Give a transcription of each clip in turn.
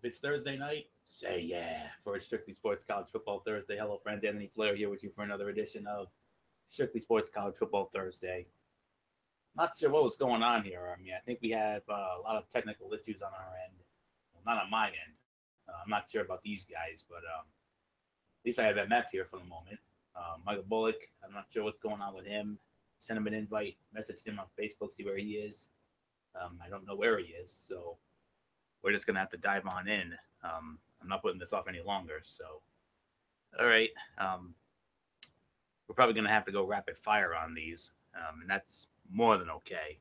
It's Thursday night. Say yeah for a Strictly Sports College Football Thursday. Hello, friends. Anthony Flair here with you for another edition of Strictly Sports College Football Thursday. Not sure what was going on here. I mean, I think we have a lot of technical issues on our end. Well, not on my end. I'm not sure about these guys, but at least I have MF here for the moment. Michael Bullock, I'm not sure what's going on with him. Sent him an invite, messaged him on Facebook, see where he is. I don't know where he is, so we're just gonna have to dive on in. I'm not putting this off any longer. So, all right, we're probably gonna have to go rapid fire on these, and that's more than okay.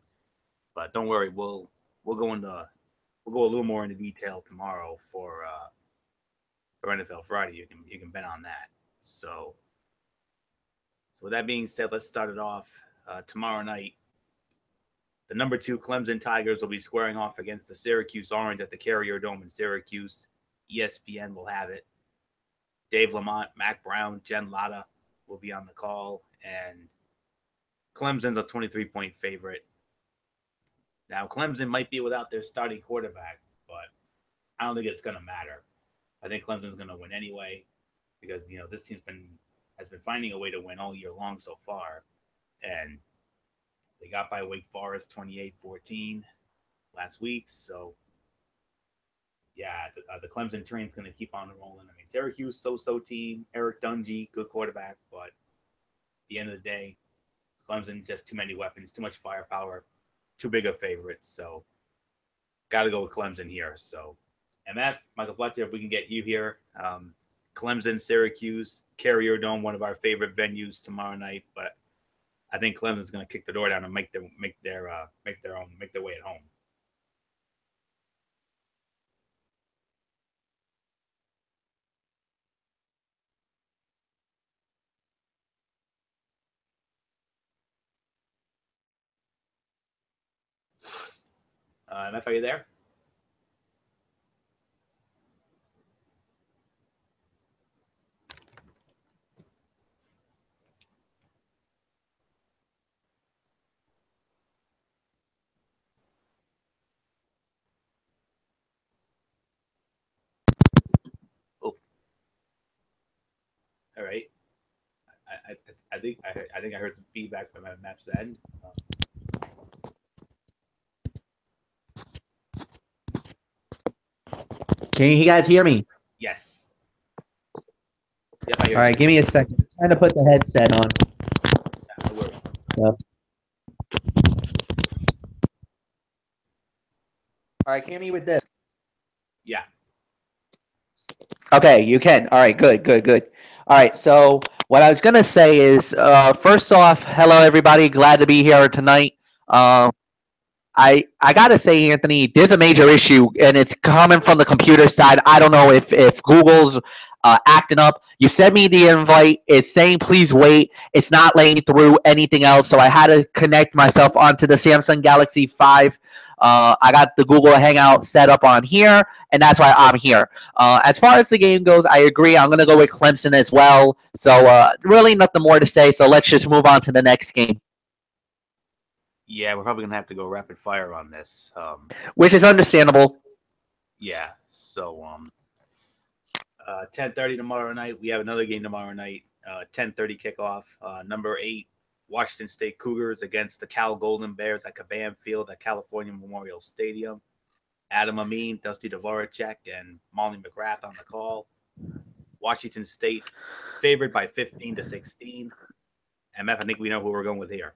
But don't worry, we'll go a little more into detail tomorrow for NFL Friday. You can bet on that. So with that being said, let's start it off tomorrow night. The number 2 Clemson Tigers will be squaring off against the Syracuse Orange at the Carrier Dome in Syracuse. ESPN will have it. Dave Lamont, Mac Brown, Jen Latta will be on the call, and Clemson's a 23-point favorite. Now, Clemson might be without their starting quarterback, but I don't think it's going to matter. I think Clemson's going to win anyway because, this team's has been finding a way to win all year long so far, and they got by Wake Forest 28-14 last week. So, yeah, the Clemson train's going to keep on rolling. I mean, Syracuse, so-so team. Eric Dungy, good quarterback. But at the end of the day, Clemson, just too many weapons, too much firepower, too big a favorite. So, got to go with Clemson here. So, MF, Michael Fletcher, if we can get you here. Clemson, Syracuse, Carrier Dome, one of our favorite venues tomorrow night. But I think Clemson's going to kick the door down and make their way at home. MF, are you there? Oh, all right. I think I heard some feedback from MF's end. Can you guys hear me? Yes. Yep, I hear All right, you. give me a second. I'm trying to put the headset on. No worries. So. All right, can you hear me with this? Yeah. Okay, you can. All right, good. All right, so what I was going to say is, first off, hello, everybody. Glad to be here tonight. I gotta say, Anthony, there's a major issue, and it's coming from the computer side. I don't know if Google's acting up. You sent me the invite. It's saying please wait. It's not letting me through anything else, so I had to connect myself onto the Samsung Galaxy 5. I got the Google Hangout set up on here, and that's why I'm here. As far as the game goes, I agree. I'm gonna go with Clemson as well. So really nothing more to say. So let's just move on to the next game. Yeah, we're probably gonna have to go rapid fire on this. Which is understandable. Yeah. So 10:30 tomorrow night. We have another game tomorrow night. 10:30 kickoff. Number 8 Washington State Cougars against the Cal Golden Bears at Kabam Field at California Memorial Stadium. Adam Amin, Dusty Dvoracek, and Molly McGrath on the call. Washington State favored by 15-16. MF, I think we know who we're going with here.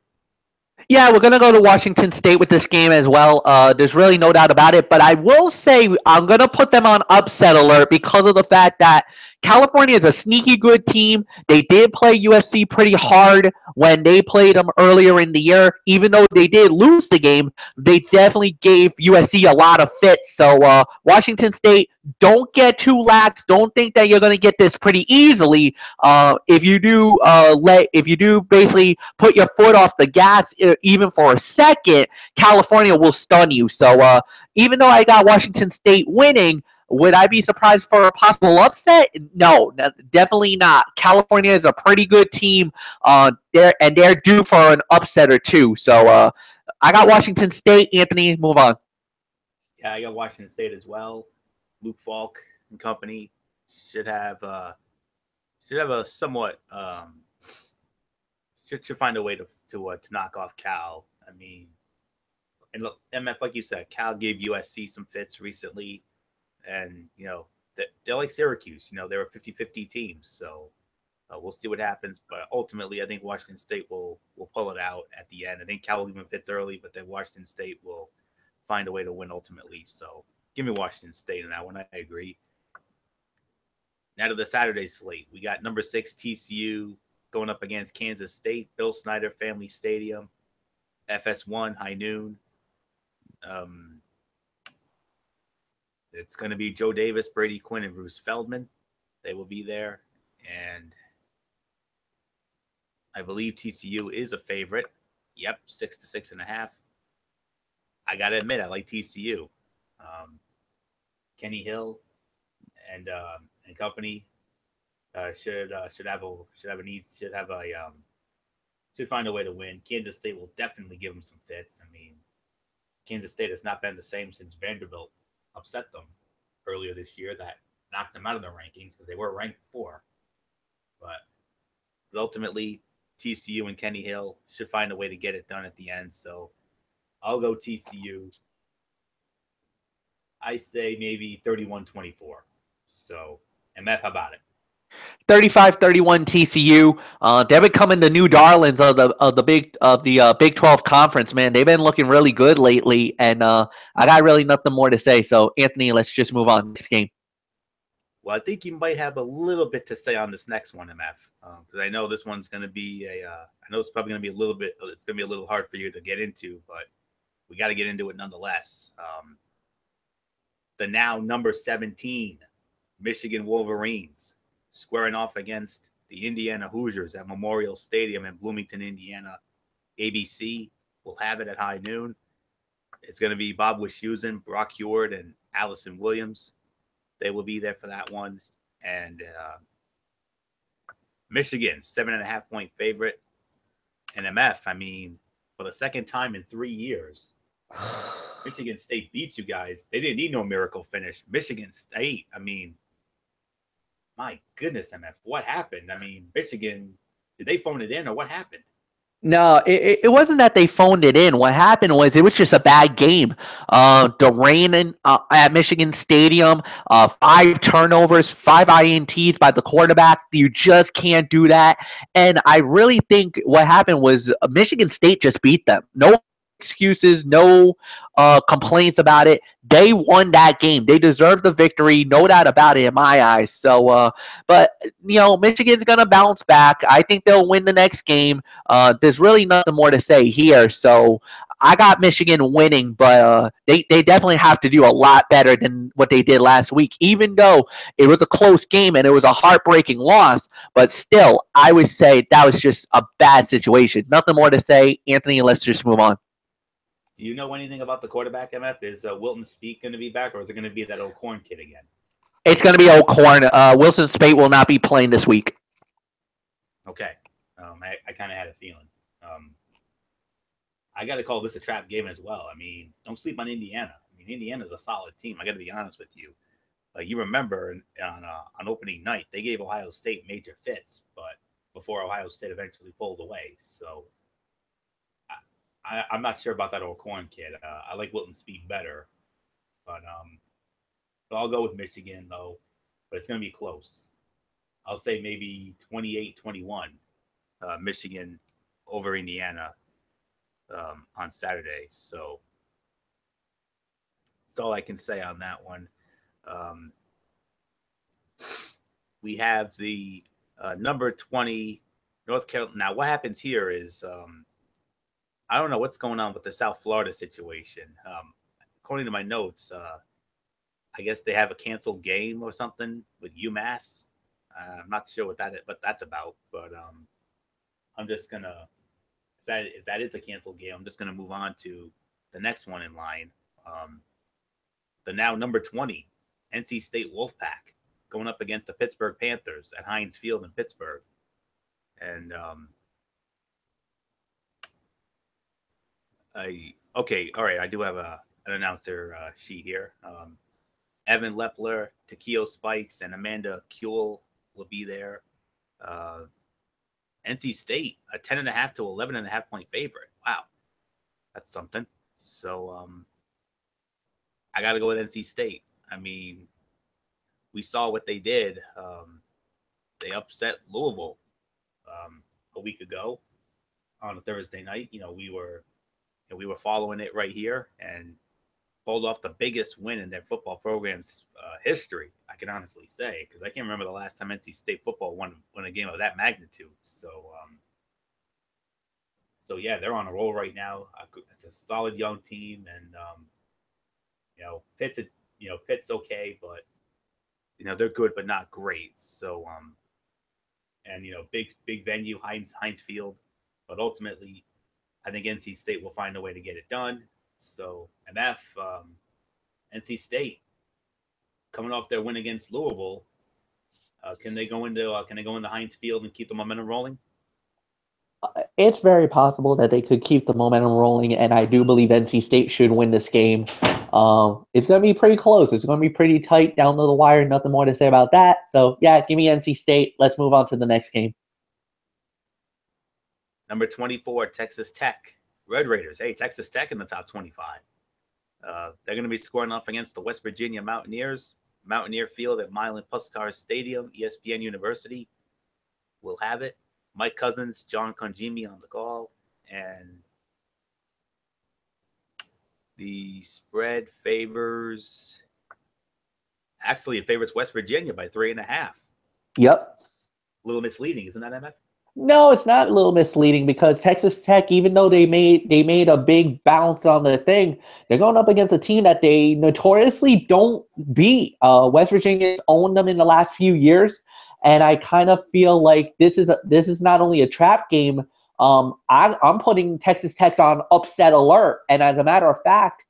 Yeah, we're going to go to Washington State with this game as well. There's really no doubt about it. But I will say I'm going to put them on upset alert because of the fact that California is a sneaky good team. They did play USC pretty hard when they played them earlier in the year. Even though they did lose the game, they definitely gave USC a lot of fits. So Washington State, don't get too lax. Don't think that you're going to get this pretty easily. If you do basically put your foot off the gas even for a second, California will stun you. So even though I got Washington State winning, would I be surprised for a possible upset? No, definitely not. California is a pretty good team, they're due for an upset or two. So I got Washington State. Anthony, move on. Yeah, I got Washington State as well. Luke Falk and company should have a somewhat should find a way to knock off Cal. I mean, and look, MF, like you said, Cal gave USC some fits recently, and they're like Syracuse. They're a 50-50 team, so we'll see what happens. But ultimately, I think Washington State will pull it out at the end. I think Cal will even fits early, but then Washington State will find a way to win ultimately. So give me Washington State in that one. I agree. Now to the Saturday slate, we got number 6 TCU going up against Kansas State, Bill Snyder Family Stadium, FS1, high noon. It's going to be Joe Davis, Brady Quinn, and Bruce Feldman. They will be there. And I believe TCU is a favorite. Yep, 6 to 6.5. I got to admit, I like TCU. Kenny Hill and company should find a way to win. Kansas State will definitely give them some fits. I mean, Kansas State has not been the same since Vanderbilt upset them earlier this year. That knocked them out of the rankings because they were ranked before. But ultimately, TCU and Kenny Hill should find a way to get it done at the end. So I'll go TCU. I say maybe 31-24. So, MF, how about it? 35-31 TCU. They're becoming the new darlings of the Big 12 conference, man. They've been looking really good lately, and I got really nothing more to say. So, Anthony, let's just move on next game. Well, I think you might have a little bit to say on this next one, MF, because I know this one's going to be I know it's probably going to be it's going to be a little hard for you to get into, but we got to get into it nonetheless. The now number 17 Michigan Wolverines squaring off against the Indiana Hoosiers at Memorial Stadium in Bloomington, Indiana. ABC will have it at high noon. It's going to be Bob Wischusen, Brock Huard, and Allison Williams. They will be there for that one. And Michigan, 7.5-point favorite. And MF, I mean, for the second time in 3 years, Michigan State beats you guys. They didn't need no miracle finish. Michigan State, I mean, my goodness, MF, what happened? I mean, Michigan, did they phone it in or what happened? No, it wasn't that they phoned it in. What happened was it was just a bad game. The rain at Michigan Stadium, 5 turnovers, 5 INTs by the quarterback. You just can't do that. And I really think what happened was Michigan State just beat them. No excuses, no complaints about it. They won that game. They deserved the victory, no doubt about it in my eyes. So, but Michigan's gonna bounce back. I think they'll win the next game. There's really nothing more to say here. So I got Michigan winning, but they definitely have to do a lot better than what they did last week. Even though it was a close game and it was a heartbreaking loss, but still, I would say that was just a bad situation. Nothing more to say, Anthony. Let's just move on. Do you know anything about the quarterback, MF? Is Wilton Speight going to be back, or is it going to be that O'Korn kid again? It's going to be O'Korn. Wilson Speight will not be playing this week. Okay. I kind of had a feeling. I got to call this a trap game as well. I mean, don't sleep on Indiana. I mean, Indiana's a solid team. I got to be honest with you. You remember on opening night, they gave Ohio State major fits, but before Ohio State eventually pulled away. So I'm not sure about that O'Korn kid. I like Wilton Speight better, but I'll go with Michigan though. But it's going to be close. I'll say maybe 28-21, Michigan over Indiana on Saturday. So that's all I can say on that one. We have the number 20 North Carolina. Now, what happens here is I don't know what's going on with the South Florida situation. According to my notes, I guess they have a canceled game or something with UMass. I'm not sure what that's about, but I'm just gonna if that is a canceled game, I'm just gonna move on to the next one in line. The now number 20 NC State Wolfpack going up against the Pittsburgh Panthers at Heinz Field in Pittsburgh, and all right. I do have an announcer sheet here. Evan Lepler, Takeo Spikes, and Amanda Kuehl will be there. NC State, a 10.5 to 11.5 point favorite. Wow, that's something. So I got to go with NC State. I mean, we saw what they did. They upset Louisville a week ago on a Thursday night. We were following it right here and pulled off the biggest win in their football program's history. I can honestly say, because I can't remember the last time NC State football won a game of that magnitude. So yeah, they're on a roll right now. It's a solid young team, and Pitt's okay, but they're good but not great. So and big venue, Heinz Field, but ultimately I think NC State will find a way to get it done. So MF, NC State coming off their win against Louisville, can they go into Heinz Field and keep the momentum rolling? It's very possible that they could keep the momentum rolling, and I do believe NC State should win this game. It's going to be pretty close. It's going to be pretty tight down to the wire. Nothing more to say about that. So, yeah, give me NC State. Let's move on to the next game. Number 24, Texas Tech. Red Raiders. Hey, Texas Tech in the top 25. They're going to be scoring off against the West Virginia Mountaineers. Mountaineer Field at Milan Puskar Stadium. ESPN University will have it. Mike Cousins, John Congemi on the call, and the spread favors. Actually, it favors West Virginia by 3.5. Yep. A little misleading, isn't that, MF? No, it's not a little misleading because Texas Tech, even though they made a big bounce on the thing, they're going up against a team that they notoriously don't beat. West Virginia's owned them in the last few years. And I kind of feel like this is not only a trap game. I'm putting Texas Tech on upset alert. And as a matter of fact,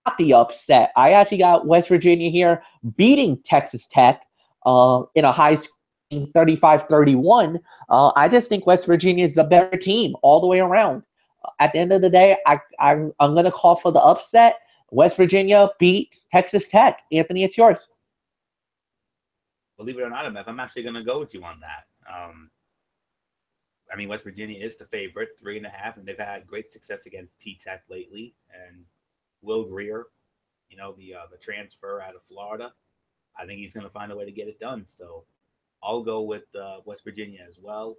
not the upset. I actually got West Virginia here beating Texas Tech in a high score 35-31. I just think West Virginia is a better team all the way around. At the end of the day, I'm going to call for the upset. West Virginia beats Texas Tech. Anthony, it's yours. Believe it or not, MF, I'm actually going to go with you on that. I mean, West Virginia is the favorite, 3.5, and they've had great success against T-Tech lately. And Will Grier, the transfer out of Florida, I think he's going to find a way to get it done. So I'll go with West Virginia as well.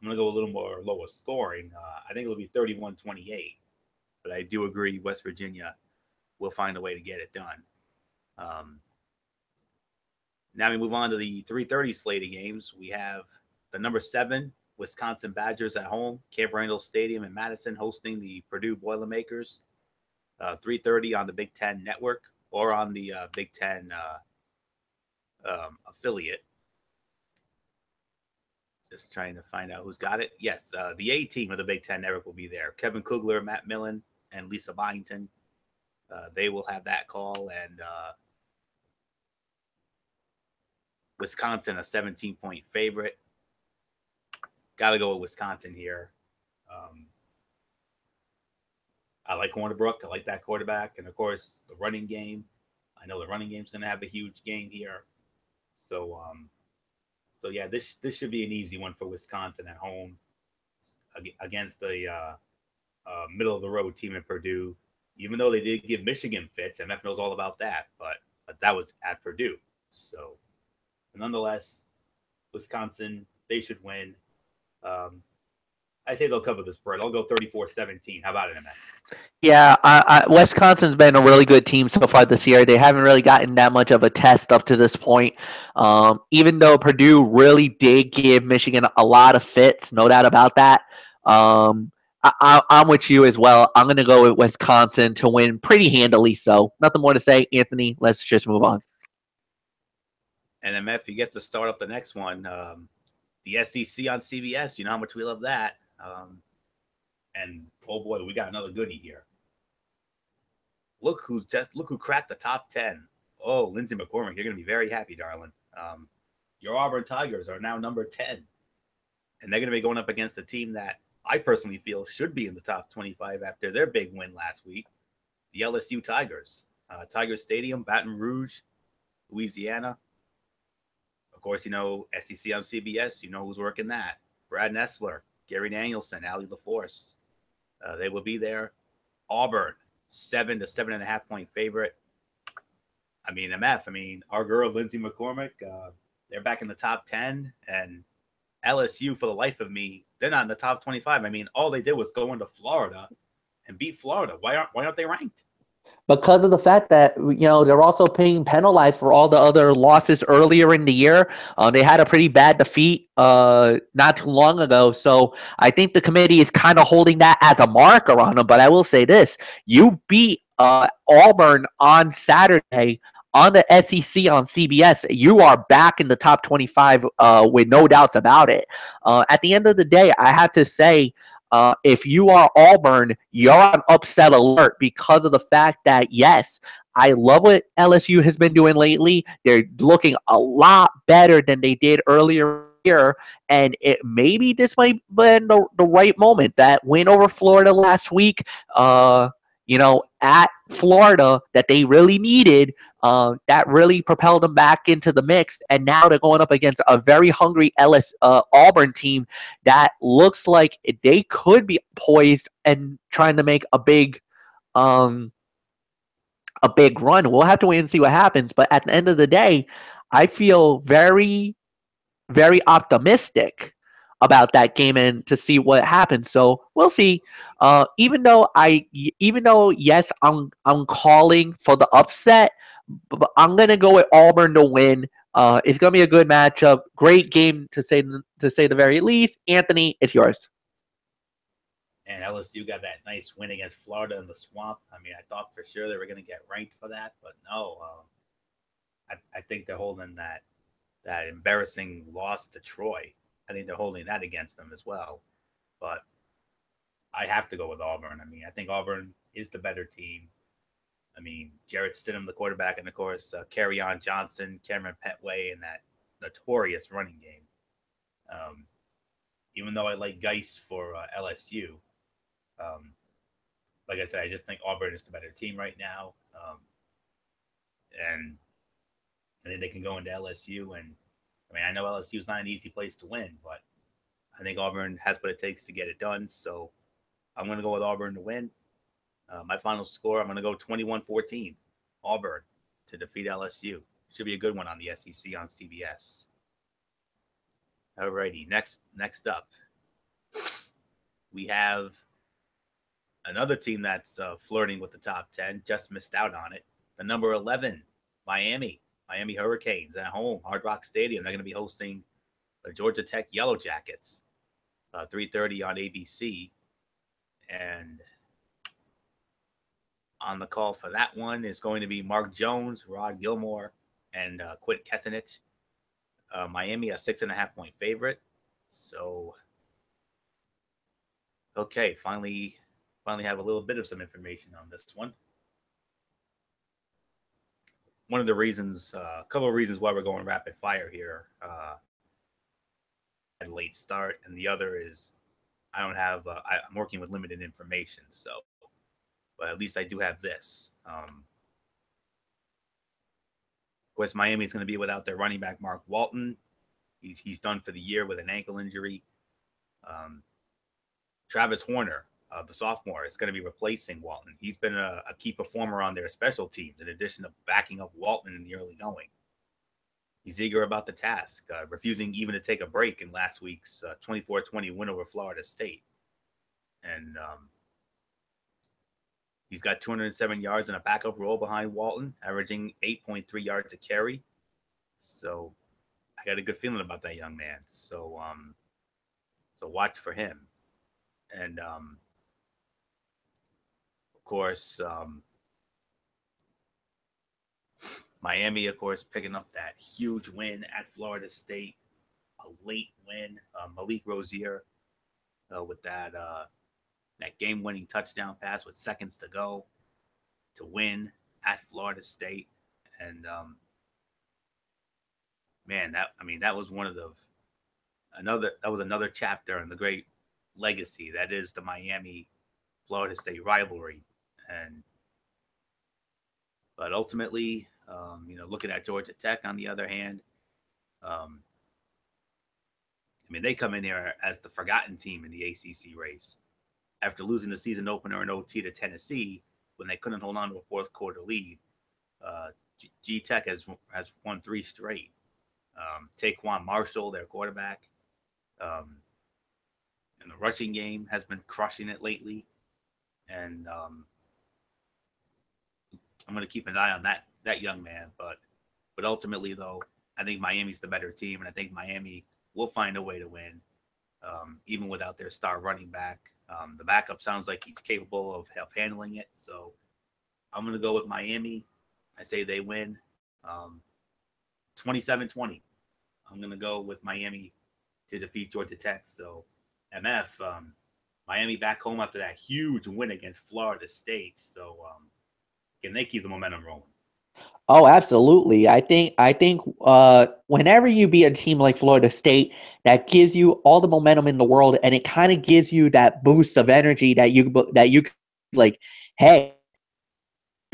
I'm going to go a little more lower scoring. I think it'll be 31-28. But I do agree West Virginia will find a way to get it done. Now we move on to the 3:30 slate of games. We have the number 7 Wisconsin Badgers at home, Camp Randall Stadium in Madison, hosting the Purdue Boilermakers. 3:30 on the Big Ten Network or on the Big Ten affiliate. Just trying to find out who's got it. Yes, the A team of the Big Ten Network will be there. Kevin Kugler, Matt Millen, and Lisa Byington. They will have that call. And Wisconsin, a 17-point favorite. Got to go with Wisconsin here. I like Hornibrook. I like that quarterback. And, of course, the running game. I know the running game's going to have a huge game here. So yeah, this should be an easy one for Wisconsin at home against the middle-of-the-road team in Purdue. Even though they did give Michigan fits, MF knows all about that. But that was at Purdue. So, nonetheless, Wisconsin, they should win. I say they'll cover the spread. I'll go 34-17. How about it, MF? Yeah, Wisconsin's been a really good team so far this year. They haven't really gotten that much of a test up to this point. Even though Purdue really did give Michigan a lot of fits, no doubt about that. I'm with you as well. I'm going to go with Wisconsin to win pretty handily. So nothing more to say. Anthony, let's just move on. And MF, you get to start up the next one. The SEC on CBS. You know how much we love that. And oh boy, we got another goodie here. Look who cracked the top 10. Oh, Lindsey McCormick, you're gonna be very happy, darling. Your Auburn Tigers are now number 10, and they're gonna be going up against a team that I personally feel should be in the top 25 after their big win last week, the LSU Tigers. Tiger Stadium, Baton Rouge, Louisiana. Of course, SEC on CBS. You know who's working that. Brad Nessler, Gary Danielson, Allie LaForce. They will be there. Auburn, 7 to 7.5 point favorite. MF. Our girl, Lindsay McCormick, they're back in the top 10. And LSU, for the life of me, they're not in the top 25. All they did was go into Florida and beat Florida. Why aren't they ranked? Because of the fact that they're also paying penalized for all the other losses earlier in the year. They had a pretty bad defeat not too long ago, so I think the committee is kind of holding that as a marker on them. But I will say this: you beat Auburn on Saturday on the SEC on CBS. You are back in the top 25 with no doubts about it. At the end of the day, I have to say, if you are Auburn, you're on upset alert because of the fact that, yes, I love what LSU has been doing lately. They're looking a lot better than they did earlier here, and maybe this might be the right moment. That win over Florida last week, at Florida that they really needed, that really propelled them back into the mix. And now they're going up against a very hungry Auburn team that looks like they could be poised and trying to make a big run. We'll have to wait and see what happens. But at the end of the day, I feel very, very optimistic about that game and to see what happens. So we'll see. Even though yes, I'm calling for the upset, but I'm gonna go with Auburn to win. It's gonna be a good matchup. Great game to say the very least. Anthony, it's yours. And LSU got that nice win against Florida in the Swamp. I thought for sure they were gonna get ranked for that, but no. I think they're holding that embarrassing loss to Troy. I think they're holding that against them as well. But I have to go with Auburn. I think Auburn is the better team. Jarrett Stidham, the quarterback, and of course, Kerryon Johnson, Cameron Petway, and that notorious running game. Even though I like Geis for LSU, like I said, I just think Auburn is the better team right now. And I think they can go into LSU. And I know LSU is not an easy place to win, but I think Auburn has what it takes to get it done. So I'm going to go with Auburn to win. My final score, I'm going to go 21-14. Auburn to defeat LSU. Should be a good one on the SEC on CBS. Alrighty, next up, we have another team that's flirting with the top 10. Just missed out on it. The number 11, Miami Hurricanes at home, Hard Rock Stadium. They're going to be hosting the Georgia Tech Yellow Jackets, 3:30 on ABC. And on the call for that one is going to be Mark Jones, Rod Gilmore, and Quint Kesenich. Miami, a 6.5 point favorite. So, okay, finally have a little bit of some information on this one. One of the reasons, a couple of reasons why we're going rapid fire here, at a late start, and the other is I'm working with limited information, so, but at least I do have this. Of course, Miami's going to be without their running back, Mark Walton. He's done for the year with an ankle injury. Travis Horner, the sophomore, is going to be replacing Walton. He's been a key performer on their special teams, in addition to backing up Walton in the early going. He's eager about the task, refusing even to take a break in last week's 24-20 win over Florida State. And he's got 207 yards in a backup role behind Walton, averaging 8.3 yards a carry. So I got a good feeling about that young man. So watch for him. And of course, Miami, of course, picking up that huge win at Florida State, a late win. Malik Rozier with that game-winning touchdown pass with seconds to go to win at Florida State. And man, that was another chapter in the great legacy that is the Miami Florida State rivalry. And But ultimately, looking at Georgia Tech on the other hand, they come in there as the forgotten team in the ACC race after losing the season opener in OT to Tennessee when they couldn't hold on to a fourth quarter lead. G Tech has won 3 straight. Taquan Marshall, their quarterback, in the rushing game has been crushing it lately. And I'm going to keep an eye on that young man. But ultimately, though, I think Miami's the better team, and I think Miami will find a way to win, even without their star running back. The backup sounds like he's capable of handling it. So I'm going to go with Miami. I say they win 27-20. I'm going to go with Miami to defeat Georgia Tech. So MF, Miami back home after that huge win against Florida State. So can they keep the momentum rolling? Oh, absolutely. I think whenever you beat a team like Florida State, that gives you all the momentum in the world, and it kind of gives you that boost of energy that you like, hey,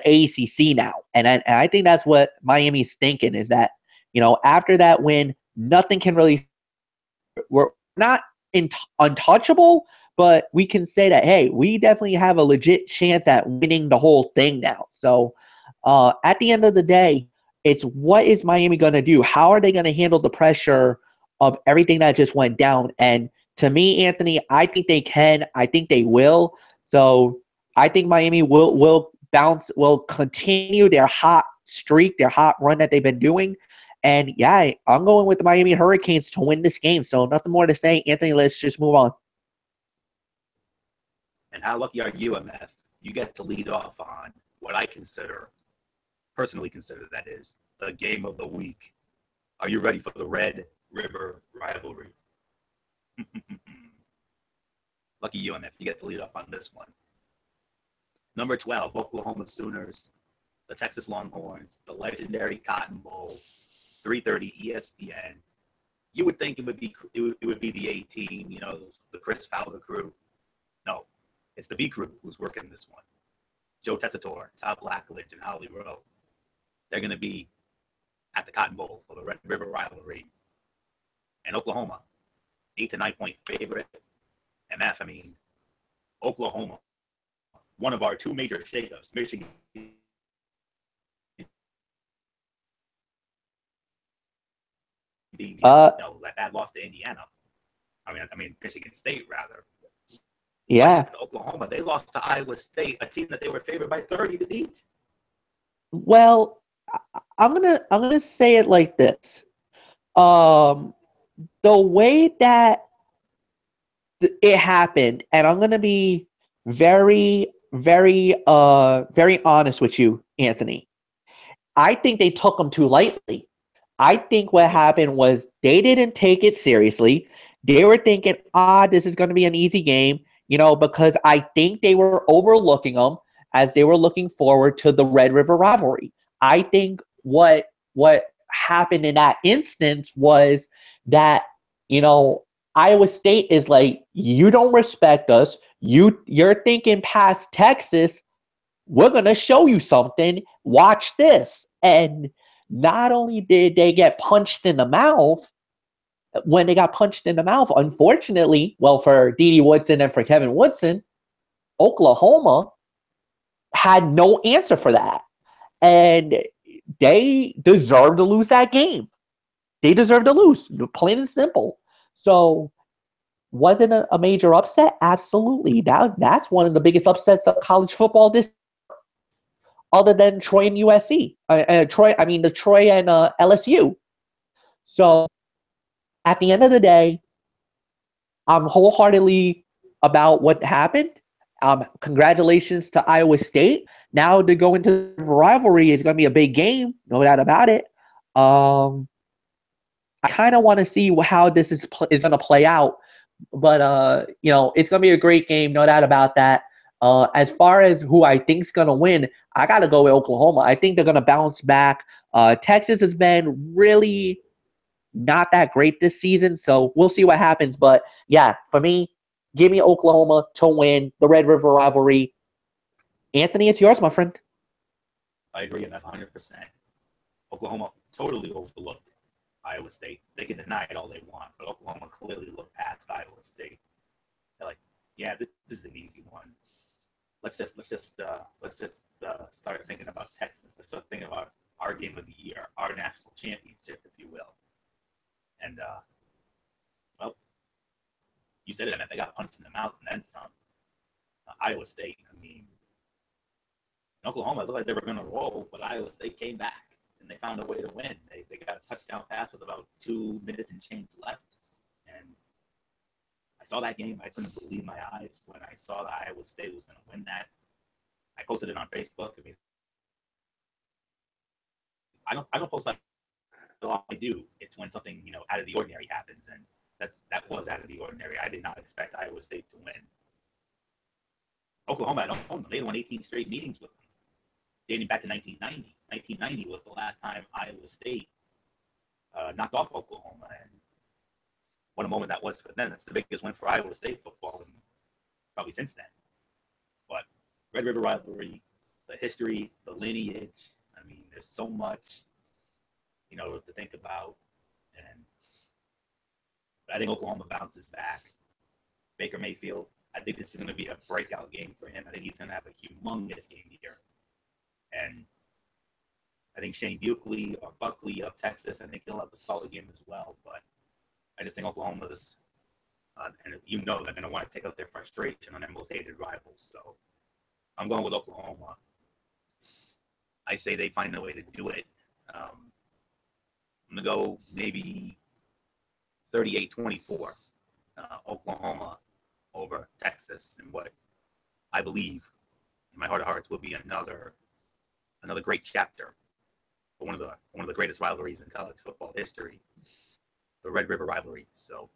ACC now. And I think that's what Miami's thinking, is that, after that win, nothing can really, we're not untouchable, but we can say that, hey, we definitely have a legit chance at winning the whole thing now. So at the end of the day, it's what is Miami going to do? How are they going to handle the pressure of everything that just went down? And to me, Anthony, I think they can. I think they will. So I think Miami will continue their hot streak, their hot run that they've been doing. And yeah, I'm going with the Miami Hurricanes to win this game. So nothing more to say. Anthony, let's just move on. And how lucky are you, MF? You get to lead off on what I personally consider, that is, the game of the week. Are you ready for the Red River rivalry? Lucky you, MF. You get to lead off on this one. Number 12, Oklahoma Sooners, the Texas Longhorns, the legendary Cotton Bowl, 3:30 ESPN. You would think it would be the A team, the Chris Fowler crew. No, it's the B crew who's working this one. Joe Tessitore, Todd Blackledge, and Holly Rowe. They're going to be at the Cotton Bowl for the Red River rivalry. And Oklahoma, 8 to 9 point favorite. MF, Oklahoma, one of our 2 major shakeups, Michigan. That lost to Indiana. Michigan State, rather. Yeah. Oklahoma, they lost to Iowa State, a team that they were favored by 30 to beat. Well, I'm gonna say it like this. The way that it happened, and I'm gonna be very, very, very honest with you, Anthony. I think they took them too lightly. I think what happened was they didn't take it seriously. They were thinking, this is going to be an easy game, because I think they were overlooking them as they were looking forward to the Red River rivalry. I think what happened in that instance was that, Iowa State is like, you don't respect us. You're thinking past Texas. We're going to show you something. Watch this. And not only did they get punched in the mouth, when they got punched in the mouth, unfortunately, for D.D. Woodson and for Kevin Woodson, Oklahoma had no answer for that. And they deserved to lose that game. They deserved to lose, plain and simple. So was it a major upset? Absolutely. That's one of the biggest upsets of college football this year, other than Troy and USC. The Troy and LSU. So at the end of the day, I'm wholeheartedly about what happened. Congratulations to Iowa State. Now to go into the rivalry is going to be a big game, no doubt about it. I kind of want to see how this is going to play out. But, it's going to be a great game, no doubt about that. As far as who I think is going to win, I got to go with Oklahoma. I think they're going to bounce back. Texas has been really not that great this season, so we'll see what happens. But, yeah, for me, give me Oklahoma to win the Red River rivalry. Anthony, it's yours, my friend. I agree, and that's 100%. Oklahoma totally overlooked Iowa State. They can deny it all they want, but Oklahoma clearly looked past Iowa State. They're like, yeah, this is an easy one. Let's just start thinking about Texas. Let's start thinking about our game of the year, our national championship, if you will. And well, you said it, man. They got punched in the mouth and then some. Iowa State. I mean, Oklahoma looked like they were going to roll, but Iowa State came back and they found a way to win. They got a touchdown pass with about 2 minutes and change left, and I saw that game. I couldn't believe my eyes when I saw that Iowa State was going to win that. I posted it on Facebook. I mean, I don't post that a lot. I do. It's when something out of the ordinary happens, and that was out of the ordinary. I did not expect Iowa State to win. Oklahoma, I don't know. They won 18 straight meetings with them, dating back to 1990. 1990 was the last time Iowa State knocked off Oklahoma, and what a moment that was for them. That's the biggest win for Iowa State football, and probably since then. But Red River rivalry, the history, the lineage. I mean, there's so much, to think about, and I think Oklahoma bounces back. Baker Mayfield, I think this is going to be a breakout game for him. I think he's going to have a humongous game here. And I think Shane Buckley or Buckley of Texas, I think he'll have a solid game as well. But I just think Oklahoma's, and they're going to want to take out their frustration on their most hated rivals. So I'm going with Oklahoma. I say they find a way to do it. I'm going to go maybe 38-24, Oklahoma over Texas, and what I believe in my heart of hearts will be another great chapter for one of the greatest rivalries in college football history, the Red River rivalry. So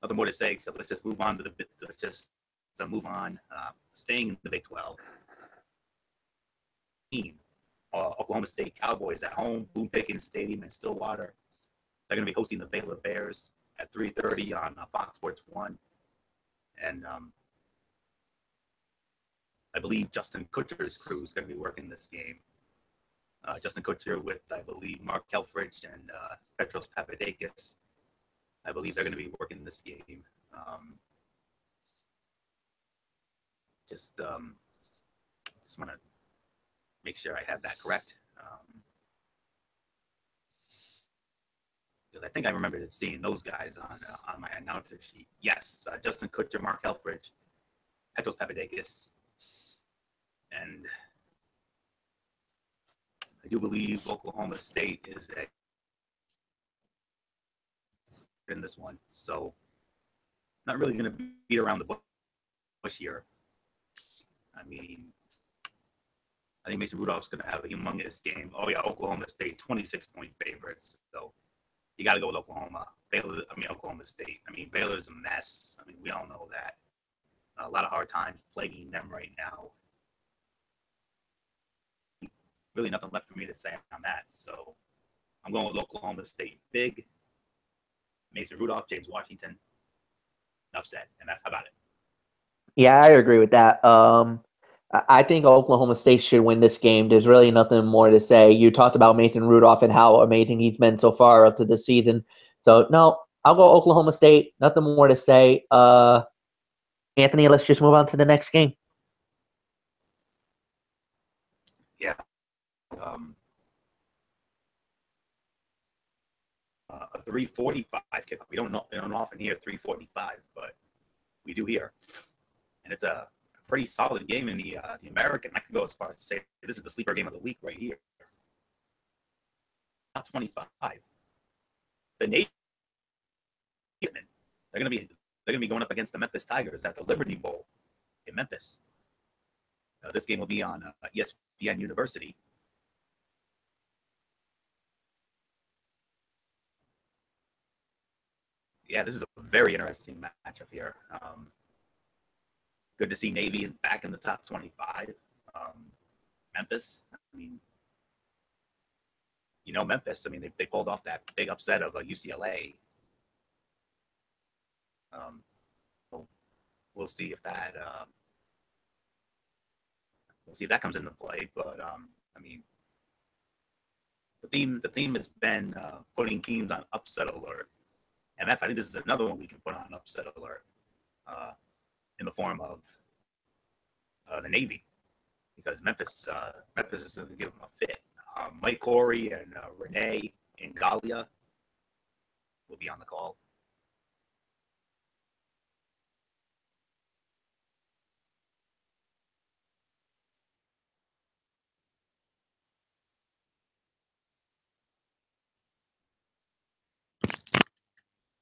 nothing more to say except let's just move on staying in the Big 12. Oklahoma State Cowboys at home, Boone Pickens Stadium in Stillwater. They're going to be hosting the Baylor Bears at 3:30 on Fox Sports 1. And I believe Justin Kutcher's crew is going to be working this game. Justin Kutcher with, I believe, Mark Helfrich and Petros Papadakis. I believe they're going to be working this game. Just want to make sure I have that correct. Because I think I remember seeing those guys on my announcer sheet. Yes, Justin Kutcher, Mark Helfrich, Petros Papadakis, and I do believe Oklahoma State is in this one. So not really going to beat around the bush here. I mean, I think Mason Rudolph's going to have a humongous game. Oh, yeah, Oklahoma State, 26-point favorites. So you got to go with Oklahoma. Oklahoma State. I mean, Baylor's a mess. I mean, we all know that. A lot of hard times plaguing them right now. Really nothing left for me to say on that. So I'm going with Oklahoma State big. Mason Rudolph, James Washington. Enough said. And that's about it. Yeah, I agree with that. I think Oklahoma State should win this game. There's really nothing more to say. You talked about Mason Rudolph and how amazing he's been so far up to this season. So, no, I'll go Oklahoma State. Nothing more to say. Anthony, let's just move on to the next game. Yeah. A 3:45 kickoff. We don't often hear 3:45, but we do here. And it's a pretty solid game in the American. I can go as far as to say this is the sleeper game of the week right here. Top 25. The Navy. They're gonna be going up against the Memphis Tigers at the Liberty Bowl in Memphis. This game will be on ESPN University. Yeah, this is a very interesting matchup here. Good to see Navy back in the top 25. Memphis, I mean, Memphis, I mean, they pulled off that big upset of UCLA. We'll see if that comes into play. But I mean, the theme has been putting teams on upset alert. And I think this is another one we can put on upset alert in the form of the Navy, because Memphis is going to give them a fit. Mike Corey and Renee Ngalia will be on the call.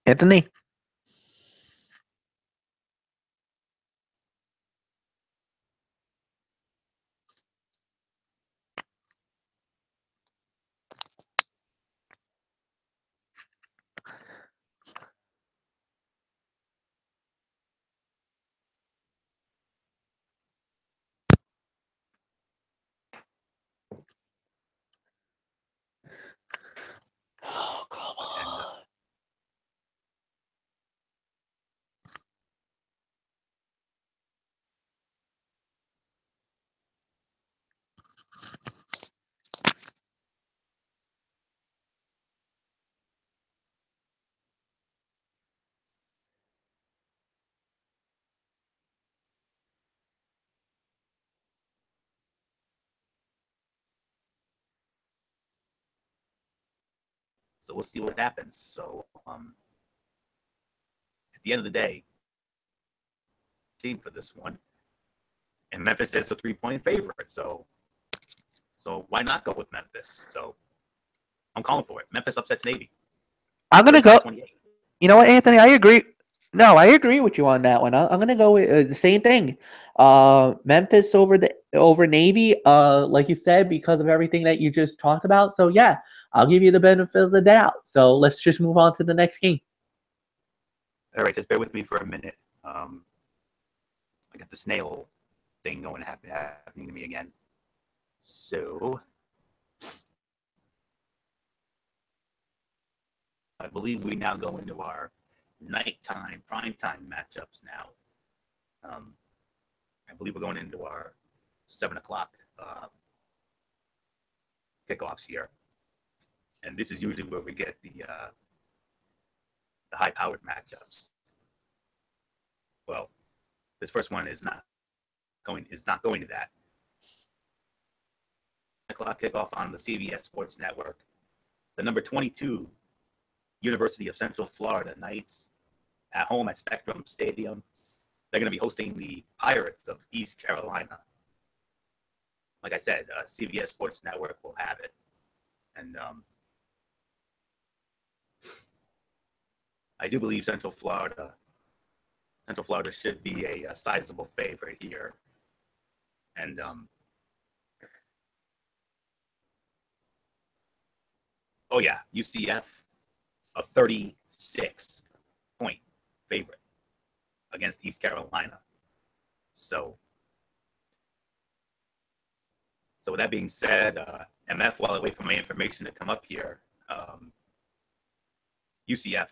Anthony. Oh, come on. So we'll see what happens. So at the end of the day, team for this one, and Memphis is a 3-point favorite. So why not go with Memphis? So I'm calling for it. Memphis upsets Navy. I'm gonna go. You know what, Anthony? I agree. No, I agree with you on that one. I'm gonna go with the same thing. Memphis over Navy. Like you said, because of everything that you just talked about. So yeah, I'll give you the benefit of the doubt. So let's just move on to the next game. All right, just bear with me for a minute. I got the snail thing going happening to me again. So I believe we now go into our nighttime, primetime matchups now. I believe we're going into our 7 o'clock kickoffs here. And this is usually where we get the high-powered matchups. Well, this first one is not going to that. 7 o'clock kickoff on the CBS Sports Network. The number 22 University of Central Florida Knights at home at Spectrum Stadium. They're going to be hosting the Pirates of East Carolina. Like I said, CBS Sports Network will have it. And I do believe Central Florida should be a sizable favorite here. And oh yeah, UCF, a 36-point favorite against East Carolina. So with that being said, MF, while I wait for my information to come up here, UCF,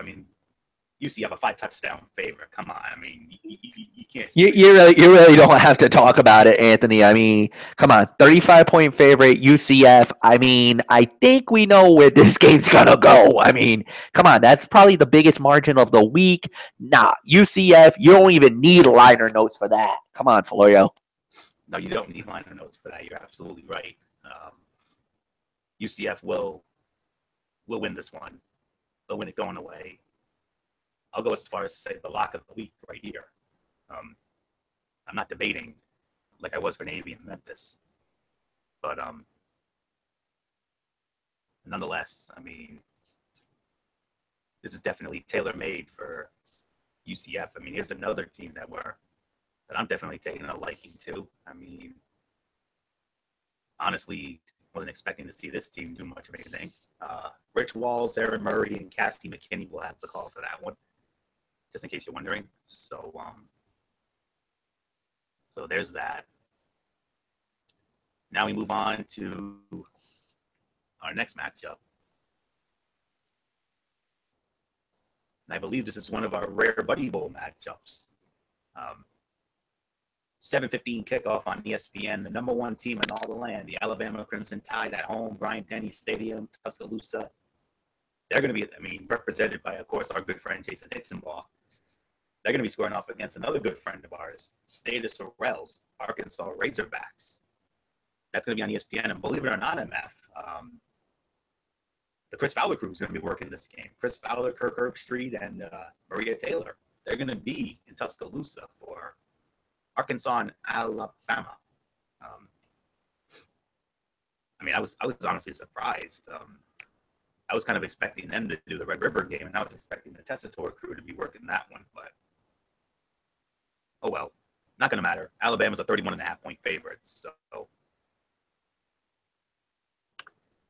UCF a 5-touchdown favorite. Come on, you can't. You really don't have to talk about it, Anthony. Come on, 35-point favorite UCF. I think we know where this game's gonna go. Come on, that's probably the biggest margin of the week. Nah, UCF, you don't even need liner notes for that. Come on, Florio. No, you don't need liner notes for that. You're absolutely right. UCF will win this one. They'll win it going away. I'll go as far as to say the lock of the week right here. I'm not debating like I was for Navy and Memphis. But nonetheless, this is definitely tailor-made for UCF. Here's another team that I'm definitely taking a liking to. Honestly, wasn't expecting to see this team do much of anything. Rich Walls, Aaron Murray, and Cassie McKinney will have the call for that one, just in case you're wondering. So there's that. Now we move on to our next matchup. And I believe this is one of our rare Buddy Bowl matchups. 7:15 kickoff on ESPN. The number one team in all the land, the Alabama Crimson Tide at home, Bryant-Denny Stadium, Tuscaloosa. They're going to be, represented by, of course, our good friend Jason Hixenbaugh. They're going to be squaring off against another good friend of ours, Stater Sorrell's Arkansas Razorbacks. That's going to be on ESPN. And believe it or not, MF, the Chris Fowler crew is going to be working this game. Chris Fowler, Kirk Herbstreit, and Maria Taylor. They're going to be in Tuscaloosa for Arkansas and Alabama. I was honestly surprised. I was kind of expecting them to do the Red River game, and I was expecting the Tessitore crew to be working that one, but oh well, not going to matter. Alabama's a 31.5-point favorite, so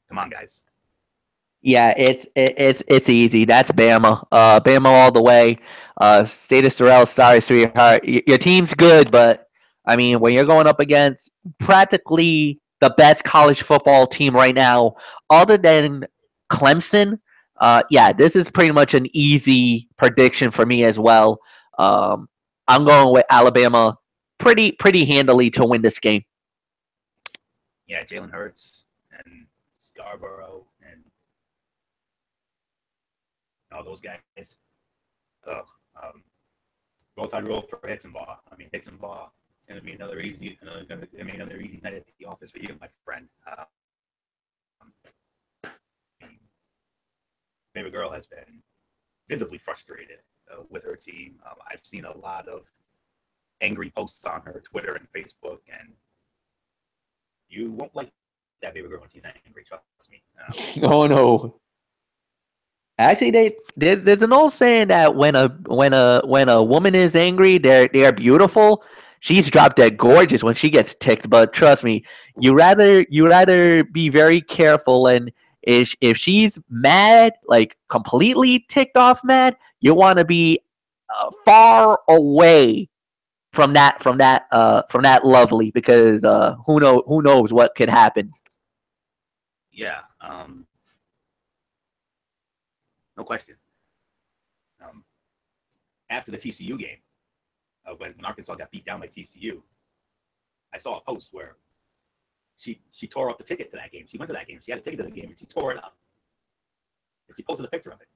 come on, guys. Yeah, it's easy. That's Bama. Bama all the way. Status Sorrell, sorry, sweetheart. Your team's good, but when you're going up against practically the best college football team right now, other than Clemson, this is pretty much an easy prediction for me as well. I'm going with Alabama pretty handily to win this game. Yeah, Jalen Hurts and Scarborough and all those guys. Roll Tide roll for Hixenbaugh. Hixenbaugh is going to be another easy night at the office for you, my friend. Favorite girl has been visibly frustrated with her team. I've seen a lot of angry posts on her Twitter and Facebook, and you won't like that baby girl when she's angry. Trust me. Oh no. Actually, there's an old saying that when a woman is angry, they're beautiful. She's drop dead gorgeous when she gets ticked, but trust me, you rather be very careful. And if she's mad, like completely ticked off mad, you want to be far away from that lovely, because who knows what could happen. Yeah. No question. After the TCU game, when Arkansas got beat down by TCU, I saw a post where she tore up the ticket to that game. She went to that game. She had a ticket to the game, and she tore it up. And she posted a picture of it.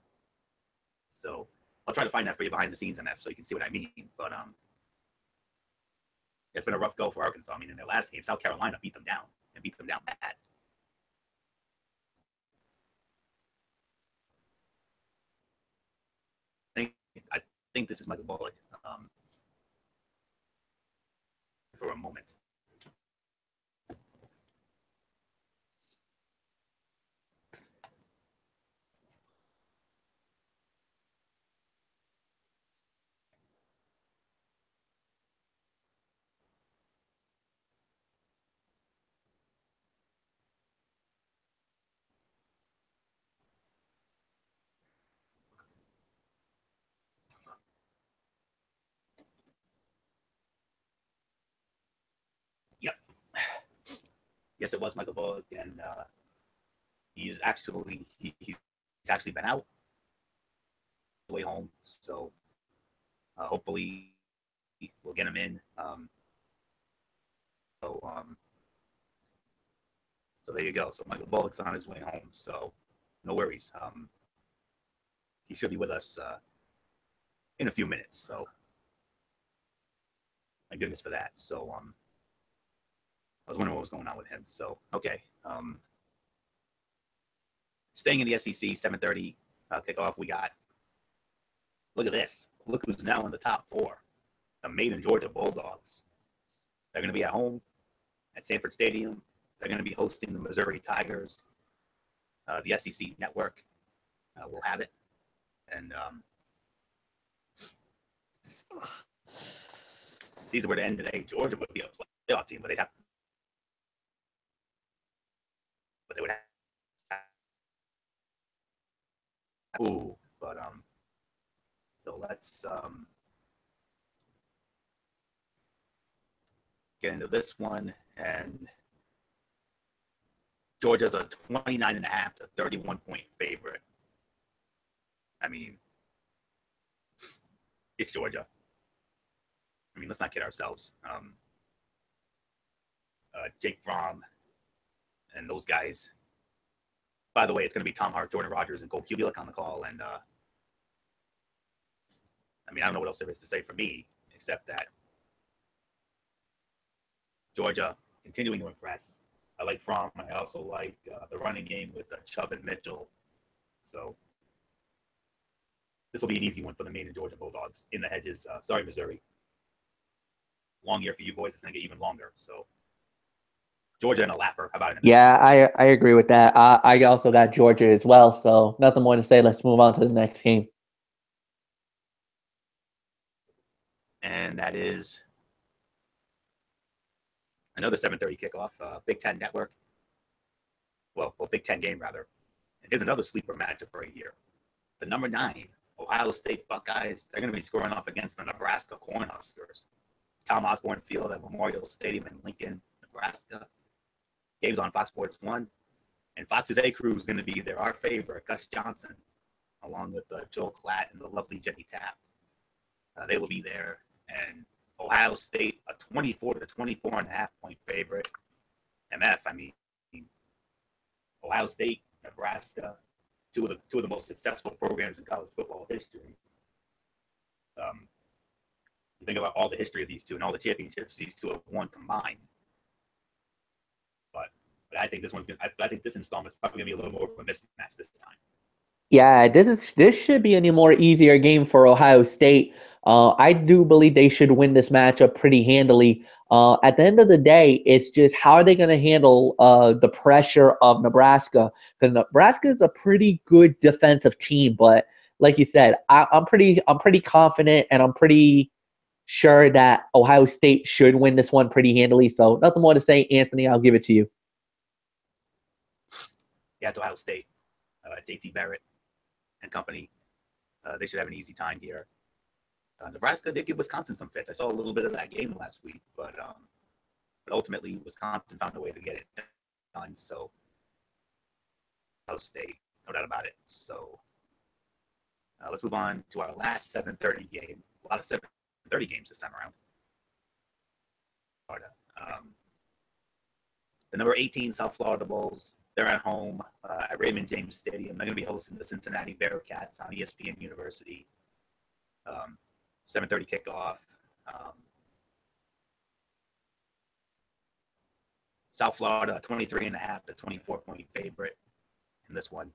So I'll try to find that for you behind the scenes, MF, so you can see what I mean. But it's been a rough go for Arkansas. In their last game, South Carolina beat them down bad. I think this is Michael Bullock for a moment. Yep. Yes, it was Michael Bullock, and he's actually been out the way home. So hopefully we'll get him in. So there you go. So Michael Bullock's on his way home. So no worries. He should be with us in a few minutes. So my goodness for that. So I was wondering what was going on with him. So okay. Staying in the SEC, 7:30 kickoff. We got. Look at this. Look who's now in the top four. The Maiden Georgia Bulldogs. They're going to be at home at Sanford Stadium. They're going to be hosting the Missouri Tigers. The SEC Network will have it. And season were to end today, Georgia would be a playoff team, but they would have. Ooh, but so let's get into this one. And Georgia's a 29.5 to 31-point favorite. It's Georgia. Let's not kid ourselves. Jake Fromm, and those guys. By the way, it's going to be Tom Hart, Jordan Rogers, and Cole Kubelik on the call. And I don't know what else there is to say for me, except that Georgia continuing to impress. I like Fromm. I also like the running game with Chubb and Mitchell. So this will be an easy one for the Maine and Georgia Bulldogs in the hedges. Sorry, Missouri. Long year for you boys. It's going to get even longer. So Georgia and a laugher. How about it? Yeah, I agree with that. I also got Georgia as well. So nothing more to say. Let's move on to the next game. And that is another 7:30 kickoff. Big Ten Network. Well, Big Ten game rather. And here's another sleeper matchup right here. The number 9 Ohio State Buckeyes. They're going to be scoring off against the Nebraska Cornhuskers. Tom Osborne Field at Memorial Stadium in Lincoln, Nebraska. Games on Fox Sports 1. And Fox's A crew is going to be there. Our favorite, Gus Johnson, along with Joel Klatt and the lovely Jimmy Taft. They will be there. And Ohio State, a 24 to 24.5 point favorite. MF, Ohio State, Nebraska, two of the most successful programs in college football history. You think about all the history of these two and all the championships these two have won combined. But I think I think this installment is probably gonna be a little more of a mismatch this time. Yeah, this should be a more easier game for Ohio State. I do believe they should win this matchup pretty handily. At the end of the day, it's just how are they going to handle the pressure of Nebraska? Because Nebraska is a pretty good defensive team, but like you said, I'm pretty confident, and I'm pretty sure that Ohio State should win this one pretty handily. So nothing more to say, Anthony. I'll give it to you. Yeah, it's Ohio State. JT Barrett and company. They should have an easy time here. Nebraska did give Wisconsin some fits. I saw a little bit of that game last week, but ultimately Wisconsin found a way to get it done. So Ohio State, no doubt about it. So let's move on to our last 7:30 game. A lot of 7:30 games this time around. The number 18 South Florida Bulls. They're at home at Raymond James Stadium. They're going to be hosting the Cincinnati Bearcats on ESPN University. 7:30 kickoff. South Florida, 23.5 to 24-point favorite in this one.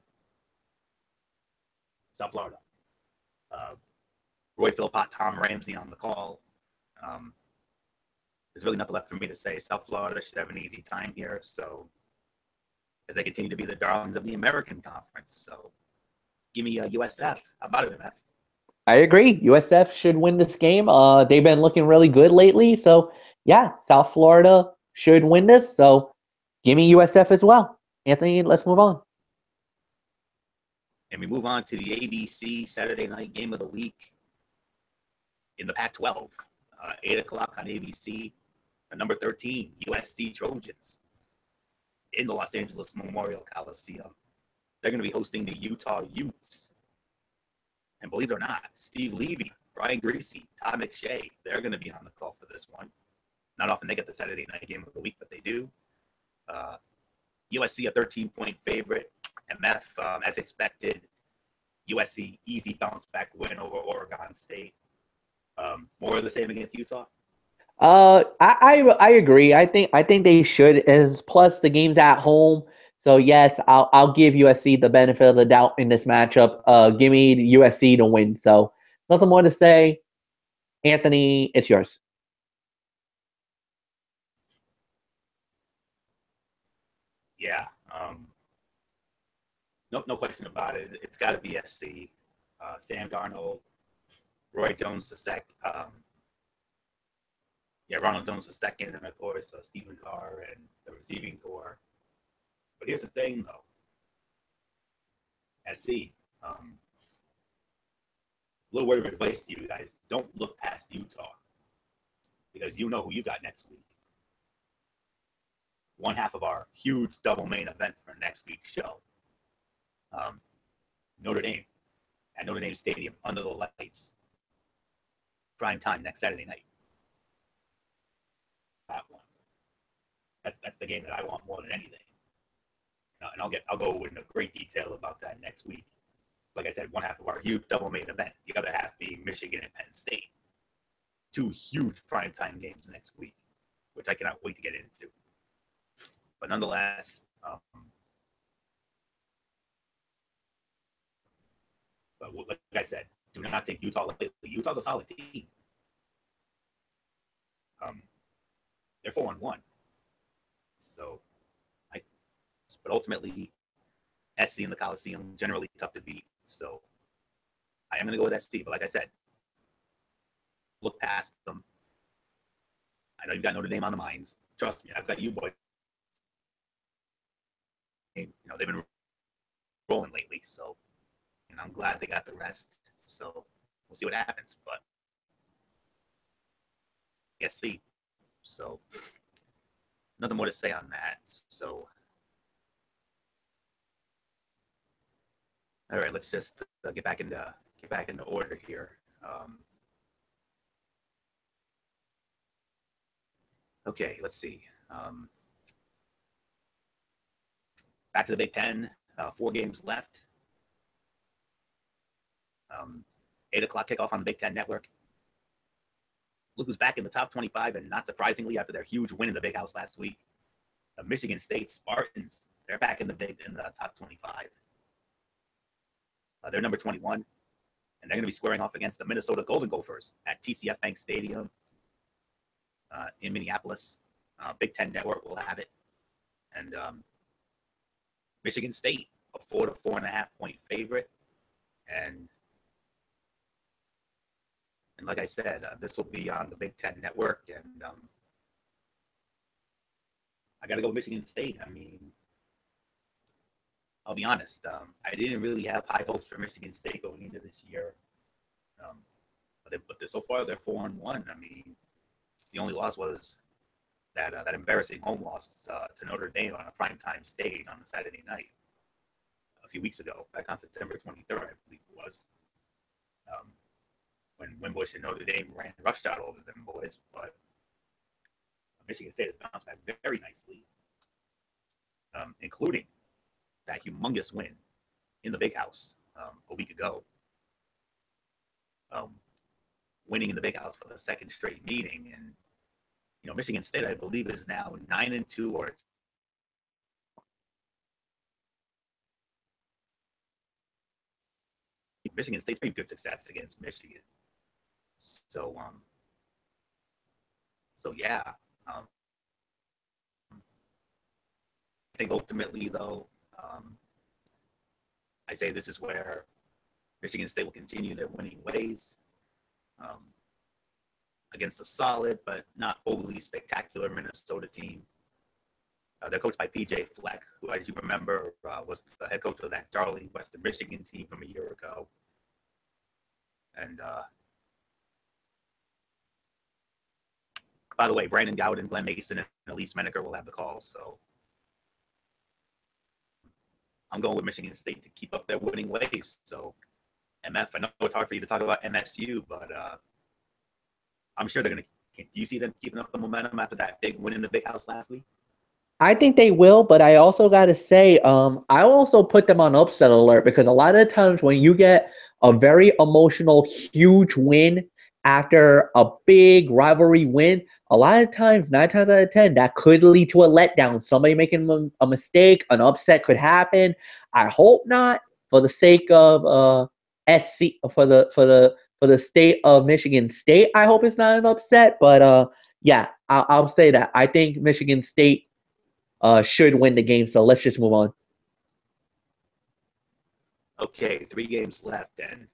South Florida. Roy Philpott, Tom Ramsey on the call. There's really nothing left for me to say. South Florida should have an easy time here. So, as they continue to be the darlings of the American Conference. So, give me a USF. How about it, MF? I agree. USF should win this game. They've been looking really good lately. So, yeah, South Florida should win this. So, give me USF as well. Anthony, let's move on. And we move on to the ABC Saturday night game of the week in the Pac-12. 8 o'clock on ABC. Number 13, USC Trojans in the Los Angeles Memorial Coliseum. They're going to be hosting the Utah Utes. And believe it or not, Steve Levy, Brian Griese, Todd McShay, they're going to be on the call for this one. Not often they get the Saturday night game of the week, but they do. USC, a 13-point favorite. MF, as expected. USC, easy bounce-back win over Oregon State. More of the same against Utah? I agree. I think they should. As plus the game's at home. So yes, I'll give USC the benefit of the doubt in this matchup. Give me USC to win. So nothing more to say. Anthony, it's yours. Yeah. No question about it. It's got to be SC. Sam Darnold, Roy Jones the second. Ronald Jones the second, and of course Stephen Carr and the receiving core. But here's the thing, though. SC, a little word of advice to you guys: don't look past Utah, because you know who you got next week. One half of our huge double main event for next week's show. Notre Dame at Notre Dame Stadium under the lights. Prime time next Saturday night. That one. That's the game that I want more than anything. And I'll go into great detail about that next week. Like I said, one half of our huge double main event, the other half being Michigan and Penn State. 2 huge primetime games next week, which I cannot wait to get into. But nonetheless, but like I said, do not take Utah lightly. Utah's a solid team. They're 4-1. So, but ultimately, SC in the Coliseum generally tough to beat. So, I am going to go with SC. But like I said, look past them. I know you've got Notre Dame on the minds. Trust me, I've got you, boy. You know, they've been rolling lately. So, and I'm glad they got the rest. So, we'll see what happens. But, SC. So, nothing more to say on that. So, all right, let's just get back into order here. Okay, let's see. Back to the Big Ten. 4 games left. 8 o'clock kickoff on the Big Ten Network. Look who's back in the top 25, and not surprisingly, after their huge win in the Big House last week, the Michigan State Spartans. They're back in the top 25. They're number 21, and they're going to be squaring off against the Minnesota Golden Gophers at TCF Bank Stadium in Minneapolis. Big Ten Network will have it, and Michigan State, a 4 to 4.5 point favorite, and like I said, this will be on the Big Ten Network, and I got to go Michigan State. I mean, I'll be honest, I didn't really have high hopes for Michigan State going into this year, but so far they're 4-1. I mean, the only loss was that embarrassing home loss to Notre Dame on a primetime stage on a Saturday night a few weeks ago, back on September 23rd, I believe it was. When Wimbush and Notre Dame ran roughshod over them boys, but Michigan State has bounced back very nicely, including that humongous win in the Big House a week ago. Winning in the Big House for the second straight meeting, and Michigan State, I believe, is now 9-2 or Michigan State's pretty good success against Michigan. So, yeah. I think ultimately, though, I say this is where Michigan State will continue their winning ways against a solid but not overly spectacular Minnesota team. They're coached by P.J. Fleck, who, as you remember, was the head coach of that darling Western Michigan team from a year ago. And by the way, Brandon Gowden, Glenn Mason, and Elise Menaker will have the call. So I'm going with Michigan State to keep up their winning ways. So MF, I know it's hard for you to talk about MSU, but I'm sure they're going to. Do you see them keeping up the momentum after that big win in the Big House last week? I think they will, but I also got to say, I also put them on upset alert because a lot of the times when you get a very emotional, huge win after a big rivalry win, a lot of times, 9 times out of 10, that could lead to a letdown. Somebody making a mistake, an upset could happen. I hope not, for the sake of SC, for the state of Michigan State. I hope it's not an upset, but yeah, I'll say that I think Michigan State should win the game. So let's just move on. Okay, 3 games left, and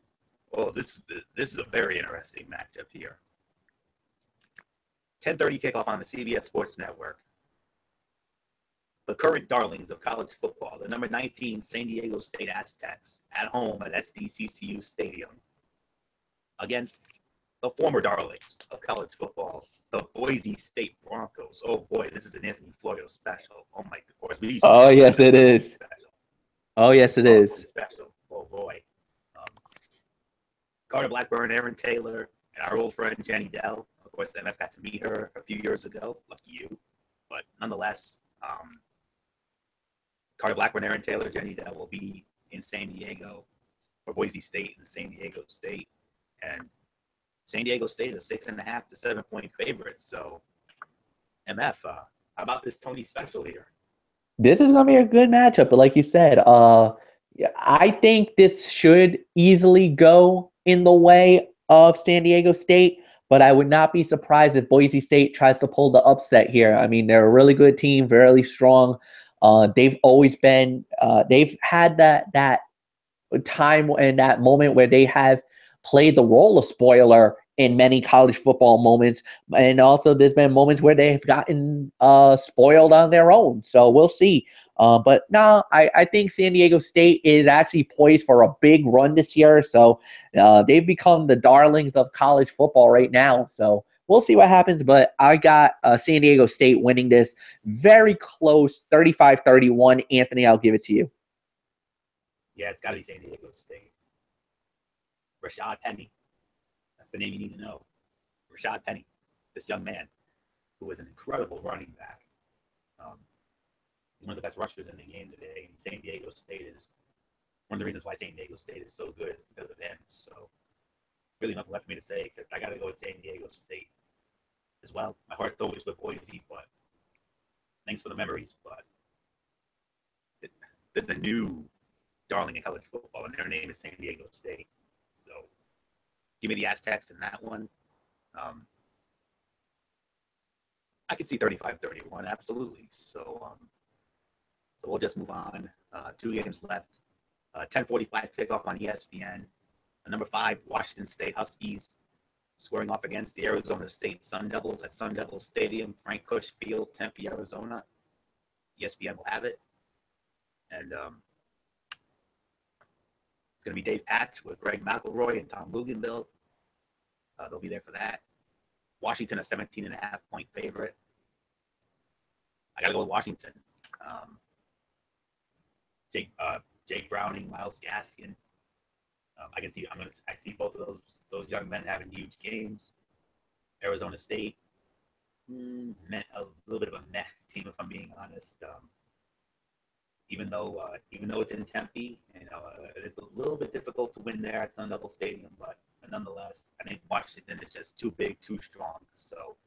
this is a very interesting matchup here. 10:30 kickoff on the CBS Sports Network. The current darlings of college football, the number 19 San Diego State Aztecs, at home at SDCCU Stadium, against the former darlings of college football, the Boise State Broncos. Oh boy, this is an Anthony Florio special. Oh my gosh. Oh yes, it is. Special. Oh yes, it is. Special. Oh boy. Carter Blackburn, Aaron Taylor, and our old friend Jenny Dell. Of course, MF got to meet her a few years ago. Lucky you. But nonetheless, Carter Blackburn, Aaron Taylor, Jenny Dell will be in San Diego for Boise State and San Diego State. And San Diego State is 6.5 to 7-point favorite. So, MF, how about this Tony special here? This is going to be a good matchup, but like you said, I think this should easily go in the way of San Diego State, but I would not be surprised if Boise State tries to pull the upset here. I mean, they're a really good team, very strong. They've always been, they've had that time and that moment where they have played the role of spoiler in many college football moments, and also there's been moments where they've gotten spoiled on their own. So we'll see. But no, I think San Diego State is actually poised for a big run this year. So they've become the darlings of college football right now. So we'll see what happens. But I got San Diego State winning this very close, 35-31. Anthony, I'll give it to you. Yeah, it's got to be San Diego State. Rashad Penny. That's the name you need to know. Rashad Penny, this young man who is an incredible running back. He's one of the best rushers in the game today. And San Diego State is one of the reasons why San Diego State is so good because of him. So really nothing left for me to say except I got to go with San Diego State as well. My heart's always with Boise, but thanks for the memories. But there's a new darling in college football, and their name is San Diego State. So give me the Aztecs in that one. I could see 35-31, absolutely. So we'll just move on. 2 games left. 10:45 kickoff on ESPN. The number 5 Washington State Huskies squaring off against the Arizona State Sun Devils at Sun Devil Stadium, Frank Kush Field, Tempe, Arizona. ESPN will have it. And it's going to be Dave Patch with Greg McElroy and Tom Luginbill. They'll be there for that. Washington, a 17.5-point favorite. I got to go with Washington. Jake Browning, Myles Gaskin. I see both of those young men having huge games. Arizona State, a little bit of a meh team, if I'm being honest. Even though it's in Tempe, it's a little bit difficult to win there at Sun Devil Stadium, but nonetheless, I think Washington is just too big, too strong. So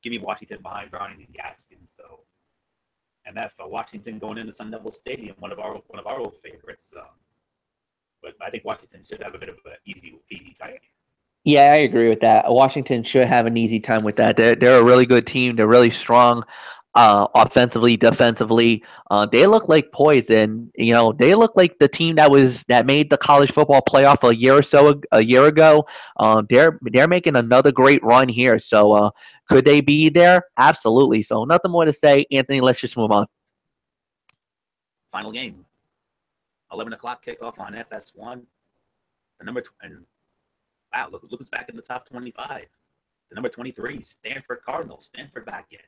give me Washington behind Browning and Gaskin. So, and that for Washington going into Sun Devil Stadium, one of our old favorites. But I think Washington should have a bit of an easy time. Yeah, I agree with that. Washington should have an easy time with that. They're a really good team. They're really strong, offensively, defensively. They look like poison. They look like the team that made the college football playoff a year ago. They're making another great run here. So could they be there? Absolutely. So nothing more to say, Anthony. Let's just move on. Final game, 11 o'clock kickoff on FS1. The number and wow, look who's back in the top 25. The number 23, Stanford Cardinals. Stanford back in.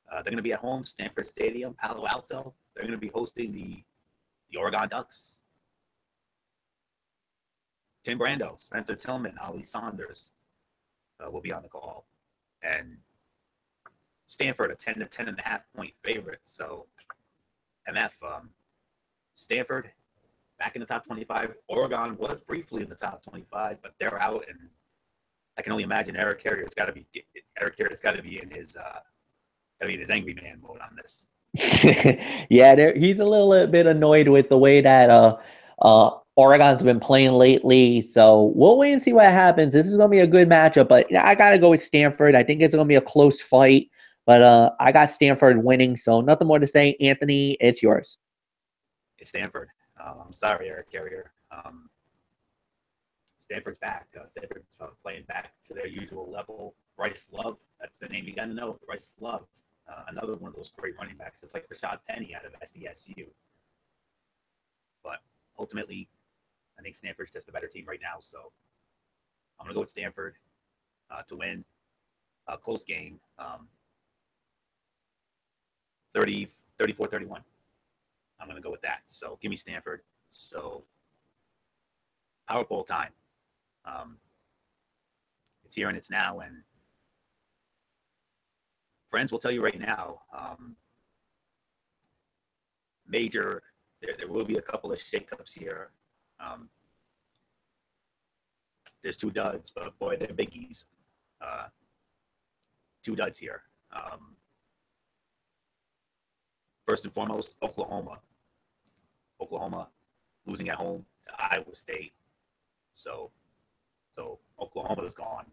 They're going to be at home, Stanford Stadium, Palo Alto. They're going to be hosting the Oregon Ducks. Tim Brando, Spencer Tillman, Ollie Saunders will be on the call. And Stanford, a 10 to 10.5-point favorite. So, MF, Stanford back in the top 25. Oregon was briefly in the top 25, but they're out, and I can only imagine Eric Carrier's got to be in his angry man mode on this. Yeah, he's a little bit annoyed with the way that Oregon's been playing lately. So we'll wait and see what happens. This is going to be a good matchup, but I got to go with Stanford. I think it's going to be a close fight, but I got Stanford winning. So nothing more to say. Anthony, it's yours. It's Stanford. I'm sorry, Eric Carrier. Stanford's back. Stanford's playing back to their usual level. Bryce Love, that's the name you got to know. Bryce Love, another one of those great running backs, just like Rashad Penny out of SDSU. But ultimately, I think Stanford's just a better team right now. So I'm going to go with Stanford to win. Close game, 34-31. I'm going to go with that. So give me Stanford. So Power Poll time. It's here and it's now. And friends will tell you right now, there will be a couple of shakeups here. There's 2 duds, but boy, they're biggies. 2 duds here. First and foremost, Oklahoma. Oklahoma losing at home to Iowa State. So Oklahoma's gone.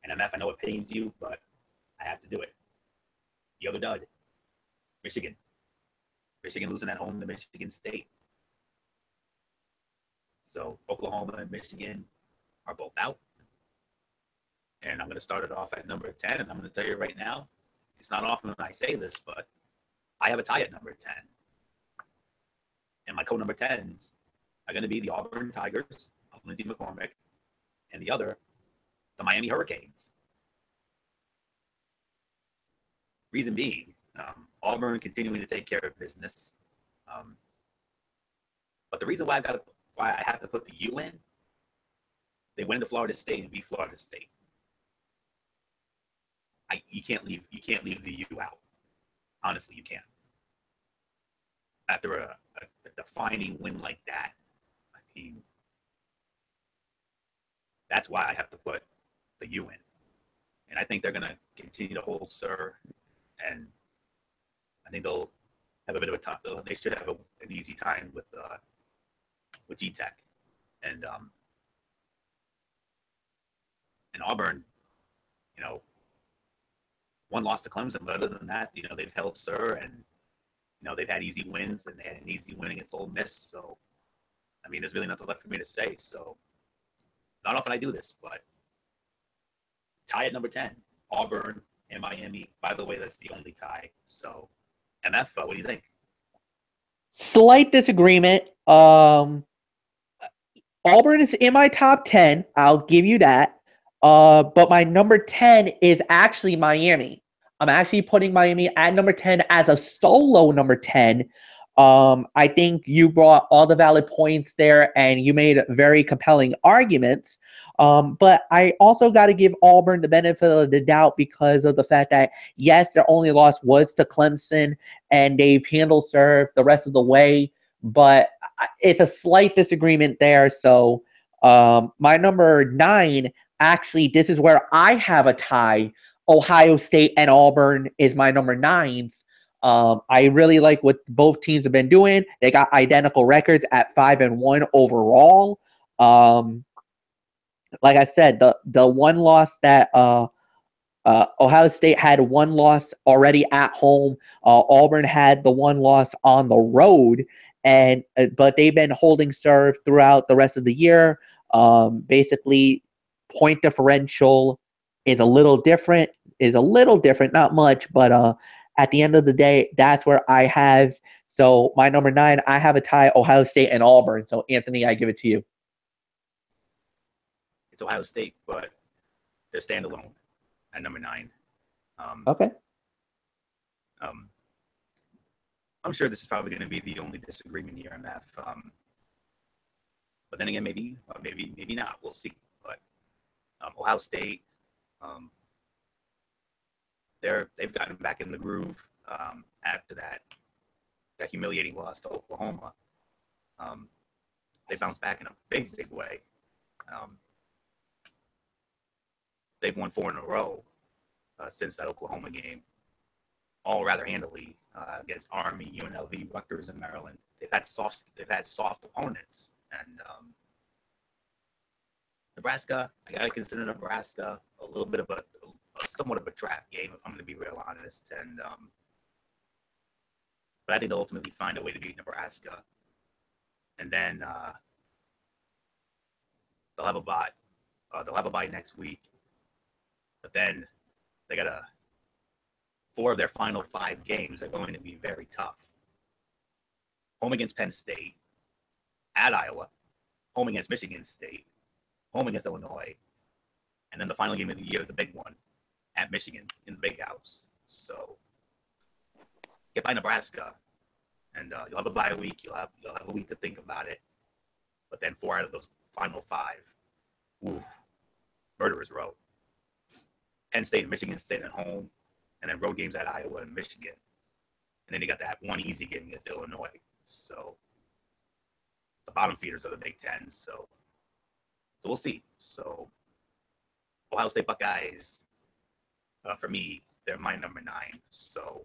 And MF, I know it pains you, but I have to do it. The other dud, Michigan. Michigan losing at home to Michigan State. So Oklahoma and Michigan are both out. And I'm going to start it off at number 10. And I'm going to tell you right now, it's not often when I say this, but I have a tie at number 10. And my co-number 10s are going to be the Auburn Tigers of Lindsey McCormick, and the other, the Miami Hurricanes. Reason being, Auburn continuing to take care of business. But the reason why I have to put the U in, they went to Florida State and beat Florida State. You can't leave the U out. Honestly, you can't. After a defining win like that, I mean, that's why I have to put the U in. And I think they're going to continue to hold Sir, and I think they'll have a bit of a tough. They should have an easy time with G-Tech, and Auburn, one loss to Clemson, but other than that, they've held Sir, and they've had easy wins, and they had an easy win against Ole Miss. So, I mean, there's really nothing left for me to say. So, not often I do this, but tie at number 10, Auburn and Miami. By the way, that's the only tie. So, MF, what do you think? Slight disagreement. Auburn is in my top 10. I'll give you that. But my number 10 is actually Miami. I'm actually putting Miami at number 10 as a solo number 10. I think you brought all the valid points there, and you made very compelling arguments. But I also got to give Auburn the benefit of the doubt because of the fact that, yes, their only loss was to Clemson, and they've handled serve the rest of the way. But it's a slight disagreement there. So my number 9, actually, this is where I have a tie. Ohio State and Auburn is my number 9s. I really like what both teams have been doing. They got identical records at 5-1 overall. Like I said, the one loss that Ohio State had one loss already at home. Auburn had the one loss on the road, but they've been holding serve throughout the rest of the year. Basically, point differential is a little different, not much, but at the end of the day, that's where I have. So my number 9, I have a tie, Ohio State and Auburn. So Anthony, I give it to you. It's Ohio State, but they're standalone at number 9. Okay. I'm sure this is probably going to be the only disagreement here, MF. But then again, maybe not. We'll see. But Ohio State, they've gotten back in the groove after that humiliating loss to Oklahoma. They bounced back in a big way. They've won 4 in a row since that Oklahoma game, all rather handily against Army, UNLV, Rutgers, and Maryland. They've had soft opponents, and Nebraska. I gotta consider Nebraska a little bit of somewhat of a trap game, if I'm going to be real honest. And but I think they'll ultimately find a way to beat Nebraska, and then they'll have a bye. They'll have a bye next week, but then they got 4 of their final 5 games are going to be very tough. Home against Penn State, at Iowa, home against Michigan State, home against Illinois, and then the final game of the year, the big one, at Michigan in the Big House. So get by Nebraska, and you'll have a bye week. You'll have a week to think about it. But then 4 out of those final 5, murderer's row. Penn State and Michigan State at home, and then road games at Iowa and Michigan. And then you got that one easy game against Illinois. So the bottom feeders of the Big Ten. So we'll see. So Ohio State Buckeyes, for me, they're my number 9. So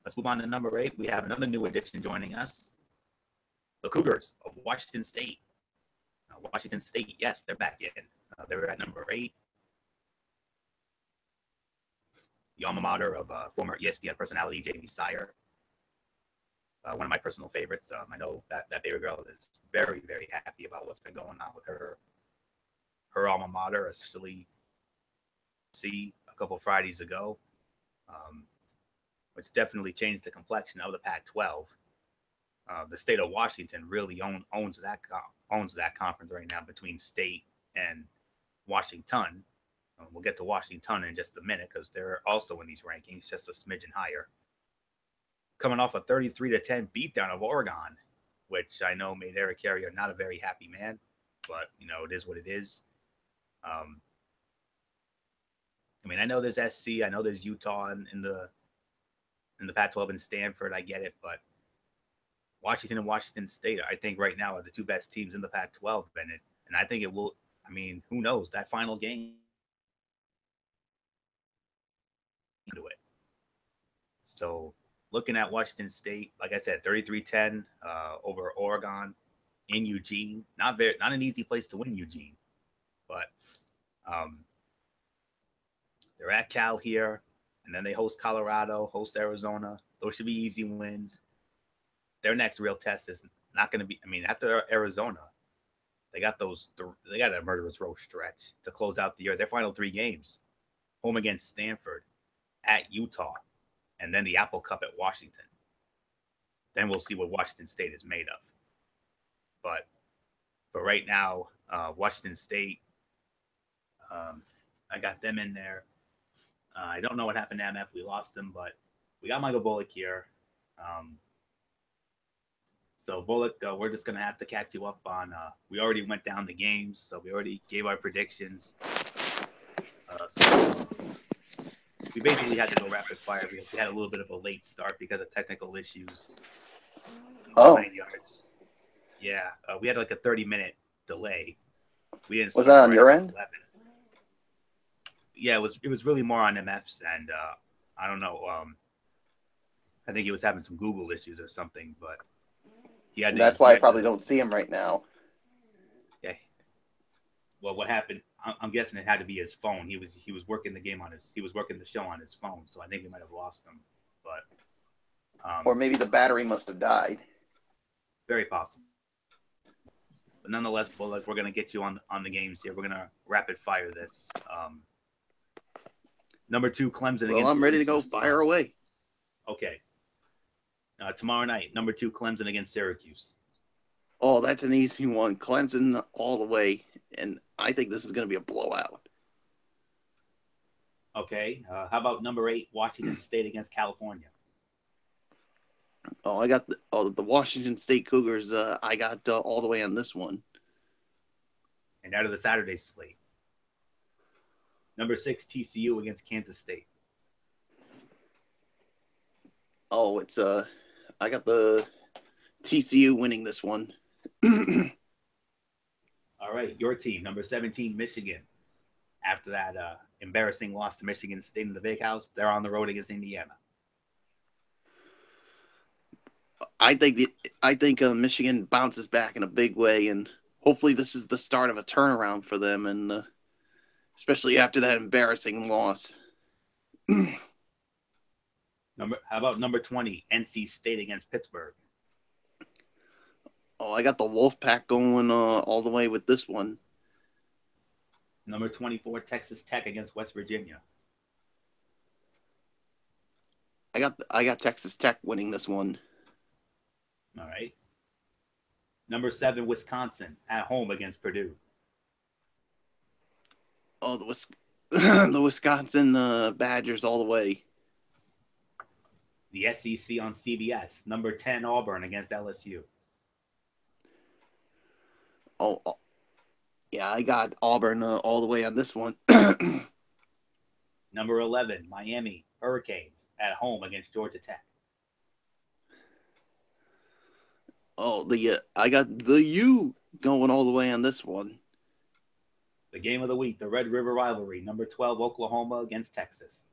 let's move on to number 8. We have another new addition joining us. The Cougars of Washington State. Washington State, yes, they're back in. They're at number 8. The alma mater of former ESPN personality Jamie Sire. One of my personal favorites. I know that baby girl is very, very happy about what's been going on with her alma mater, especially a couple Fridays ago, which definitely changed the complexion of the Pac-12. The state of Washington really owns that conference right now between State and Washington. We'll get to Washington in just a minute because they're also in these rankings, just a smidgen higher. Coming off a 33-10 beatdown of Oregon, which I know made Eric Carrier not a very happy man, but it is what it is. I mean, I know there's SC, I know there's Utah in the Pac-12 and Stanford. I get it, but Washington and Washington State, I think right now are the 2 best teams in the Pac-12, and I think it will. I mean, who knows, that final game into it. So looking at Washington State, like I said, 33-10 over Oregon in Eugene. Not an easy place to win, Eugene, but they're at Cal here, and then they host Colorado, host Arizona. Those should be easy wins. Their next real test is not going to be. I mean, after Arizona, they got a murderous row stretch to close out the year. Their final 3 games: home against Stanford, at Utah, and then the Apple Cup at Washington. Then we'll see what Washington State is made of. But right now, Washington State, I got them in there. I don't know what happened to MF. We lost him, but we got Michael Bullock here. So Bullock, we're just going to have to catch you up on, we already went down the games, so we already gave our predictions. So we basically had to go rapid fire because we had a little bit of a late start because of technical issues. Oh. 9 yards. Yeah, we had like a 30-minute delay. We didn't. Was that on your end? 11. Yeah, it was really more on MF's end. I don't know. I think he was having some Google issues or something, but that's why I probably don't see him right now. Yeah. Well, what happened? I'm guessing it had to be his phone. He was working the game he was working the show on his phone, so I think we might have lost him. But or maybe the battery must have died. Very possible. But nonetheless, Bullock, we're gonna get you on the games here. We're gonna rapid fire this. Number 2, Clemson. Well, I'm ready to go. Fire away. Okay. Tomorrow night, number 2, Clemson against Syracuse. Oh, that's an easy one. Clemson all the way, and I think this is going to be a blowout. Okay. How about number 8, Washington State against California? Oh, I got the Washington State Cougars. I got all the way on this one. And out of the Saturday slate, number 6, TCU against Kansas State. Oh, it's I got the TCU winning this one. All right, your team, number 17, Michigan. After that embarrassing loss to Michigan State in the Big House, they're on the road against Indiana. I think Michigan bounces back in a big way, and hopefully this is the start of a turnaround for them, and especially after that embarrassing loss. How about number 20, NC State against Pittsburgh? Oh, I got the Wolfpack going all the way with this one. Number 24, Texas Tech against West Virginia. I got Texas Tech winning this one. All right. Number 7, Wisconsin at home against Purdue. Oh, the Wisconsin Badgers all the way. The SEC on CBS. Number 10, Auburn against LSU. Oh, yeah, I got Auburn all the way on this one. Number 11, Miami Hurricanes at home against Georgia Tech. Oh, I got the U going all the way on this one. The game of the week, the Red River rivalry, number 12 Oklahoma against Texas.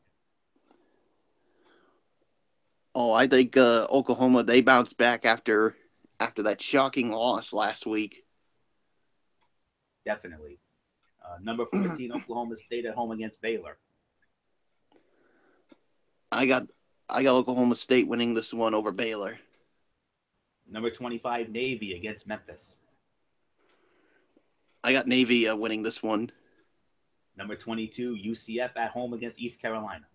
Oh, I think Oklahoma, they bounced back after that shocking loss last week. Definitely. Number 14 Oklahoma State at home against Baylor. I got Oklahoma State winning this one over Baylor. Number 25 Navy against Memphis. I got Navy winning this one. Number 22 UCF at home against East Carolina.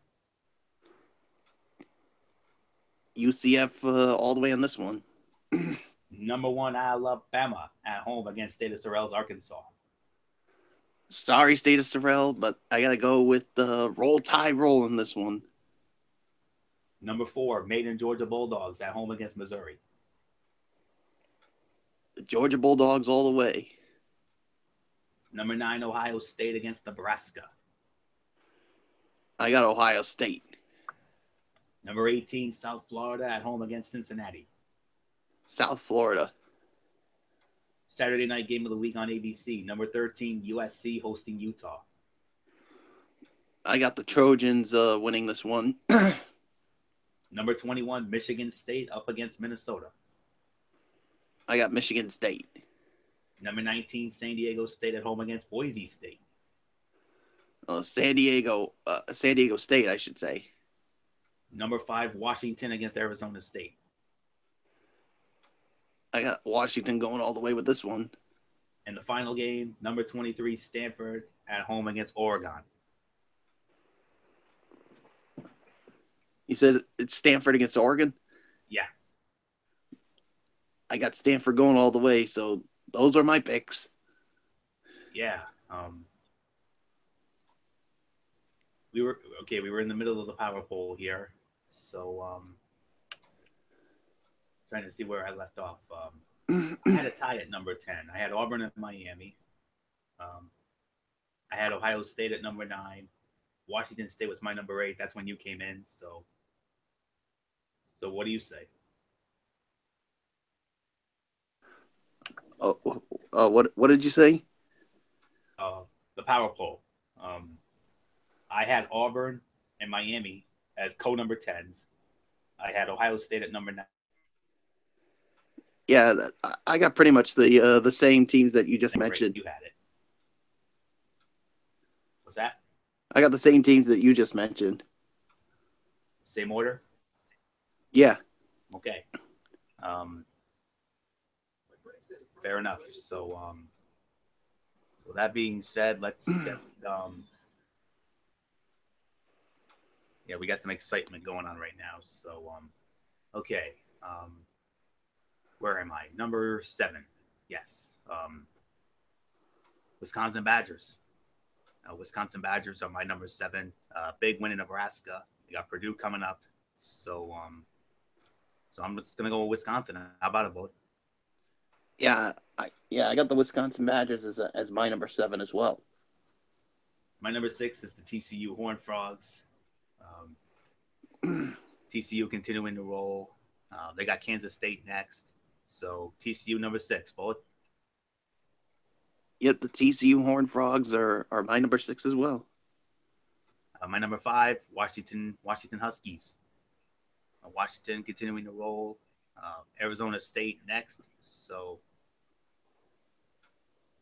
UCF all the way on this one. Number 1 Alabama at home against State of Sorrells, Arkansas. Sorry, State of Sorrel, but I got to go with the Roll Tide roll in this one. Number 4 Maiden Georgia Bulldogs at home against Missouri. The Georgia Bulldogs all the way. Number 9 Ohio State against Nebraska. I got Ohio State. Number 18 South Florida at home against Cincinnati. South Florida. Saturday night game of the week on ABC. Number 13 USC hosting Utah. I got the Trojans winning this one. Number 21 Michigan State up against Minnesota. I got Michigan State. Number 19 San Diego State at home against Boise State. San Diego State, I should say. Number 5 Washington against Arizona State. I got Washington going all the way with this one. And the final game, number 23 Stanford at home against Oregon. You said it's Stanford against Oregon? Yeah. I got Stanford going all the way, so those are my picks. Yeah. We were in the middle of the power poll here. So trying to see where I left off. I had a tie at number 10. I had Auburn at Miami. I had Ohio State at number 9. Washington State was my number 8. That's when you came in. So what do you say? What did you say? The power poll. I had Auburn and Miami as co-number 10s. I had Ohio State at number 9. Yeah, I got pretty much the same teams that you just mentioned. You had it. What's that? I got the same teams that you just mentioned. Same order? Yeah. Okay. Fair enough. So that being said, let's just we got some excitement going on right now. So okay. Where am I? Number 7. Yes. Wisconsin Badgers. Wisconsin Badgers are my number 7. Big win in Nebraska. We got Purdue coming up. So I'm just gonna go with Wisconsin. How about it, both? Yeah, I got the Wisconsin Badgers as my number 7 as well. My number 6 is the TCU Horned Frogs. TCU continuing to roll. They got Kansas State next. So TCU number 6, both. Yep, the TCU Horned Frogs are my number 6 as well. My number 5, Washington Huskies. Washington continuing to roll. Arizona State next. So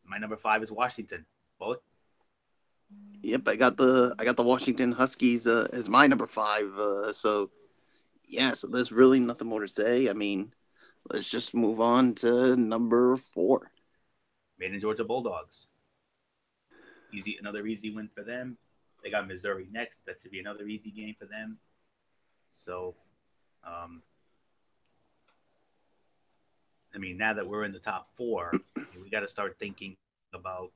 my number 5 is Washington. Both. Yep, I got the Washington Huskies as my number 5. So there's really nothing more to say. I mean, let's just move on to number 4. Maiden Georgia Bulldogs. Another easy win for them. They got Missouri next. That should be another easy game for them. So, now that we're in the top 4, we got to start thinking about,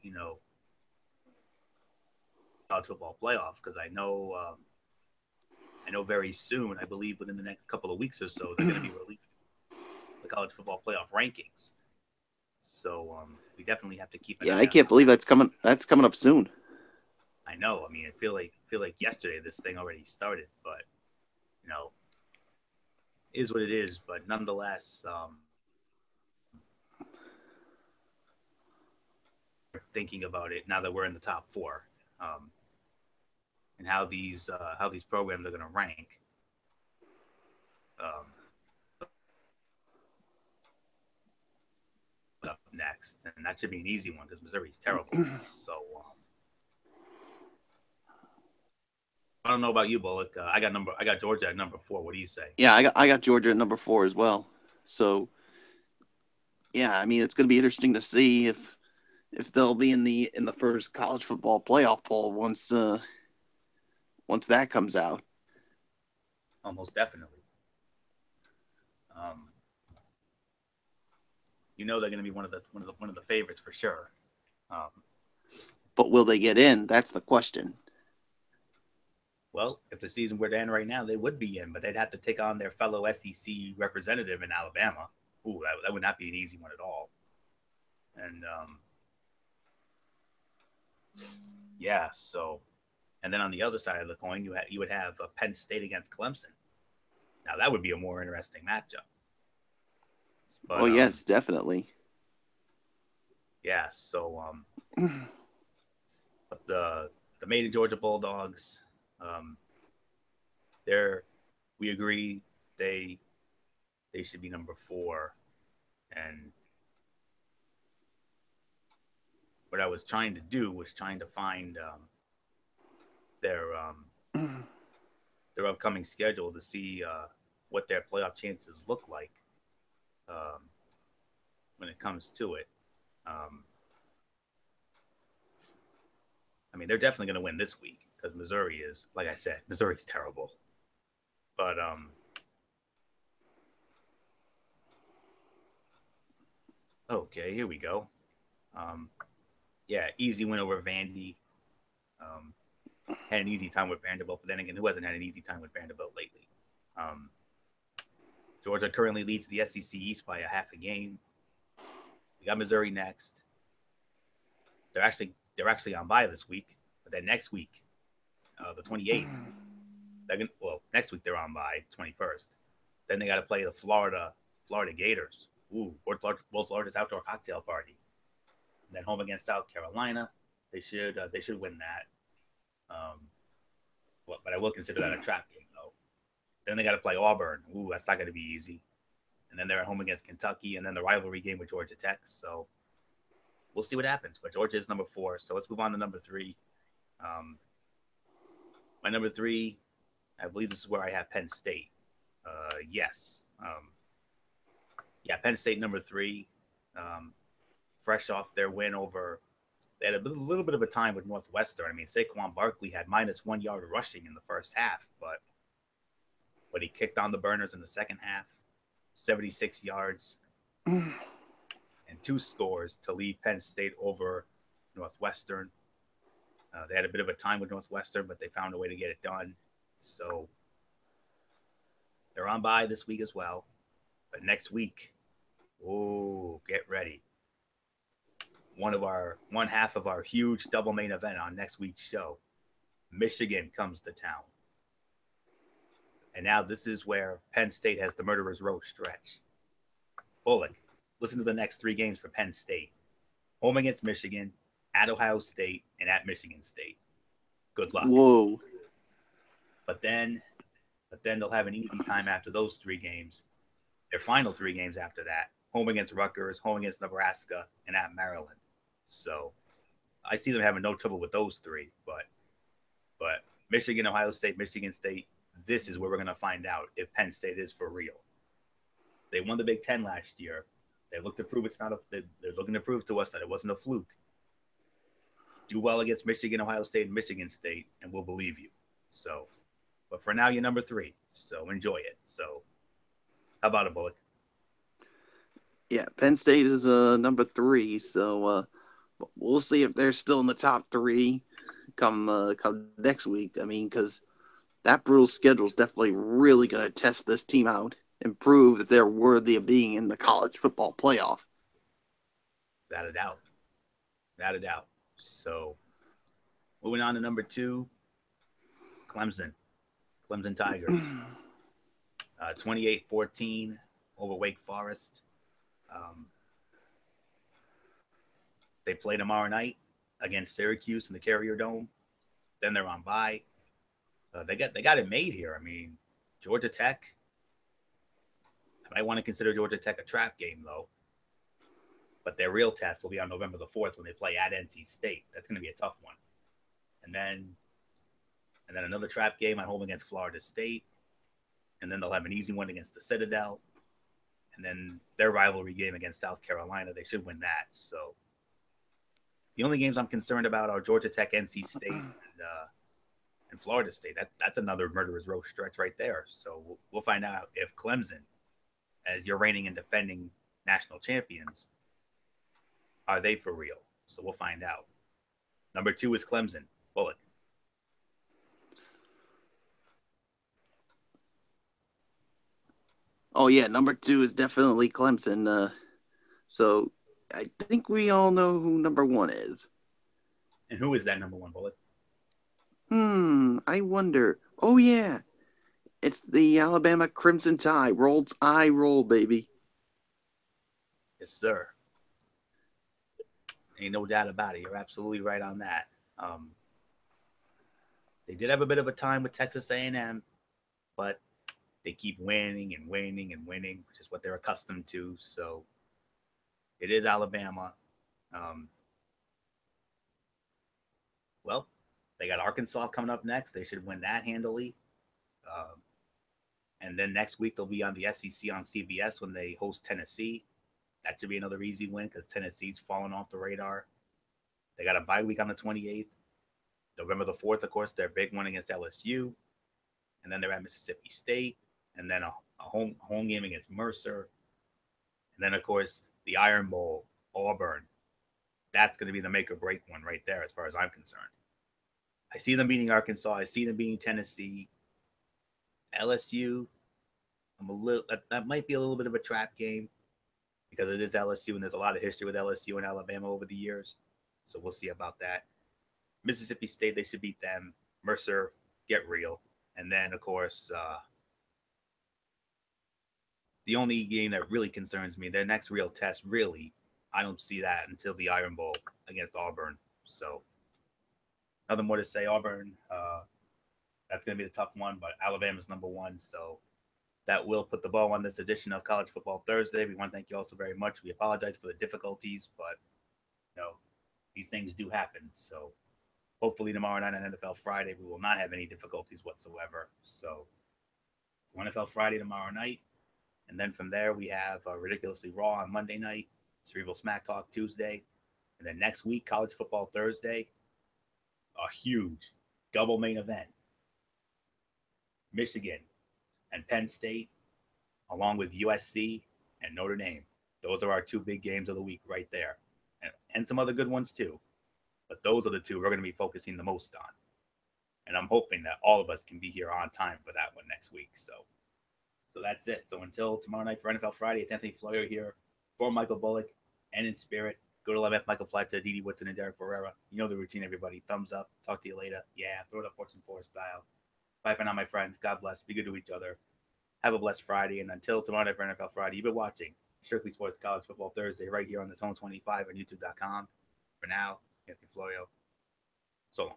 college football playoff, because I know very soon, I believe within the next couple of weeks or so, they're going to be releasing the college football playoff rankings. So we definitely have to keep an eye I can't believe that's coming up soon. I know. I mean, I feel like yesterday this thing already started, but you know, is what it is. But nonetheless, thinking about it now that we're in the top four, um, and how these programs are going to rank. Um, up next, and that should be an easy one because Missouri's terrible. So I don't know about you, Bullock. I got Georgia at number 4. What do you say? Yeah, I got Georgia at number 4 as well. So yeah, I mean it's going to be interesting to see if they'll be in the first college football playoff poll once that comes out. Almost definitely. Um, you know they're going to be one of the favorites for sure. But will they get in? That's the question. Well, if the season were to end right now, they would be in, but they'd have to take on their fellow SEC representative in Alabama. Ooh, that would not be an easy one at all. And yeah, so, and then on the other side of the coin, you would have Penn State against Clemson. Now that would be a more interesting matchup. But, yes, definitely. Yeah, so but the Maiden Georgia Bulldogs, we agree they should be number 4, and what I was trying to do was trying to find their upcoming schedule to see what their playoff chances look like when it comes to it. I mean, they're definitely going to win this week because Missouri is, like I said, Missouri's terrible. But okay, here we go. Yeah, easy win over Vandy. Had an easy time with Vanderbilt, but then again, who hasn't had an easy time with Vanderbilt lately? Georgia currently leads the SEC East by a half a game. We got Missouri next. They're actually on bye this week, but then next week, the 28th. Next week they're on bye, 21st. Then they got to play the Florida Gators. Ooh, world's largest outdoor cocktail party. And then home against South Carolina. They should win that. But I will consider that a trap game though. Then they got to play Auburn. Ooh, that's not going to be easy. And then they're at home against Kentucky, and then the rivalry game with Georgia Tech. So we'll see what happens. But Georgia is number 4. So let's move on to number 3. My number 3, I believe this is where I have Penn State. Yes. Yeah, Penn State number 3. Fresh off their win over, they had a little bit of a time with Northwestern. I mean, Saquon Barkley had -1 yard rushing in the first half, but he kicked on the burners in the second half, 76 yards and 2 scores to lead Penn State over Northwestern. They had a bit of a time with Northwestern, but they found a way to get it done. So they're on bye this week as well. But next week, get ready. One half of our huge double main event on next week's show. Michigan comes to town. And now this is where Penn State has the murderer's row stretch. Bullock, listen to the next 3 games for Penn State. Home against Michigan, at Ohio State, and at Michigan State. Good luck. Whoa. But then they'll have an easy time after those 3 games. Their final 3 games after that. Home against Rutgers, home against Nebraska, and at Maryland. So I see them having no trouble with those 3. But Michigan, Ohio State, Michigan State, this is where we're going to find out if Penn State is for real. They won the Big Ten last year. They look to prove they're looking to prove to us that it wasn't a fluke. Do well against Michigan, Ohio State, and Michigan State, and we'll believe you. So, but for now, you're number 3. So enjoy it. So, how about it, Bullock? Yeah, Penn State is number 3. So we'll see if they're still in the top 3 come next week. I mean, because that brutal schedule is definitely really going to test this team out and prove that they're worthy of being in the college football playoff. Without a doubt. So Moving on to number 2, Clemson Tigers. 28-14 over Wake Forest. They play tomorrow night against Syracuse in the Carrier Dome. Then they're on bye. They got it made here. I mean, Georgia Tech. I might want to consider Georgia Tech a trap game, though. But their real test will be on November the 4th when they play at NC State. That's going to be a tough one. And then another trap game at home against Florida State. And then they'll have an easy one against the Citadel. And then their rivalry game against South Carolina, they should win that. So the only games I'm concerned about are Georgia Tech, NC State, and Florida State. That's another murderer's row stretch right there. So we'll find out if Clemson, as your reigning and defending national champions, are they for real? So we'll find out. Number 2 is Clemson. Bullet. Oh yeah, number 2 is definitely Clemson. So I think we all know who number 1 is. And who is that number 1, Bullet? I wonder. Oh yeah, it's the Alabama Crimson Tide. Roll, baby. Yes, sir. Ain't no doubt about it. You're absolutely right on that. They did have a bit of a time with Texas A&M, but they keep winning and winning and winning, which is what they're accustomed to. So it is Alabama. Well, they got Arkansas coming up next. They should win that handily. And then next week they'll be on the SEC on CBS when they host Tennessee. That should be another easy win because Tennessee's fallen off the radar. They got a bye week on the 28th. November the 4th, of course, their big one against LSU. And then they're at Mississippi State. And then a home game against Mercer. And then, of course, the Iron Bowl, Auburn. That's going to be the make or break one right there as far as I'm concerned. I see them beating Arkansas. I see them beating Tennessee. LSU, that might be a little bit of a trap game because it is LSU and there's a lot of history with LSU and Alabama over the years. So we'll see about that. Mississippi State, they should beat them. Mercer, get real. And then, of course, the only game that really concerns me, their next real test, really, I don't see that until the Iron Bowl against Auburn. So nothing more to say. Auburn, that's going to be the tough one, but Alabama's number 1. So that will put the bow on this edition of College Football Thursday. We want to thank you all so very much. We apologize for the difficulties, but, these things do happen. So hopefully tomorrow night on NFL Friday, we will not have any difficulties whatsoever. So NFL Friday tomorrow night. And then from there, we have Ridiculously Raw on Monday night, Cerebral Smack Talk Tuesday. And then next week, College Football Thursday, a huge double main event. Michigan and Penn State, along with USC and Notre Dame. Those are our 2 big games of the week right there. And some other good ones too. But those are the 2 we're going to be focusing the most on. And I'm hoping that all of us can be here on time for that one next week. So that's it. So until tomorrow night for NFL Friday, it's Anthony Floyer here for Michael Bullock and in spirit. Go to LMF, Michael Fletcher, Didi Woodson, and Derek Ferreira. You know the routine, everybody. Thumbs up. Talk to you later. Yeah, throw it up Fortune 4 style. Bye for now, my friends. God bless. Be good to each other. Have a blessed Friday. And until tomorrow night for NFL Friday, you've been watching Strictly Sports College Football Thursday right here on the Zone 25 on YouTube.com. For now, Anthony Florio. So long.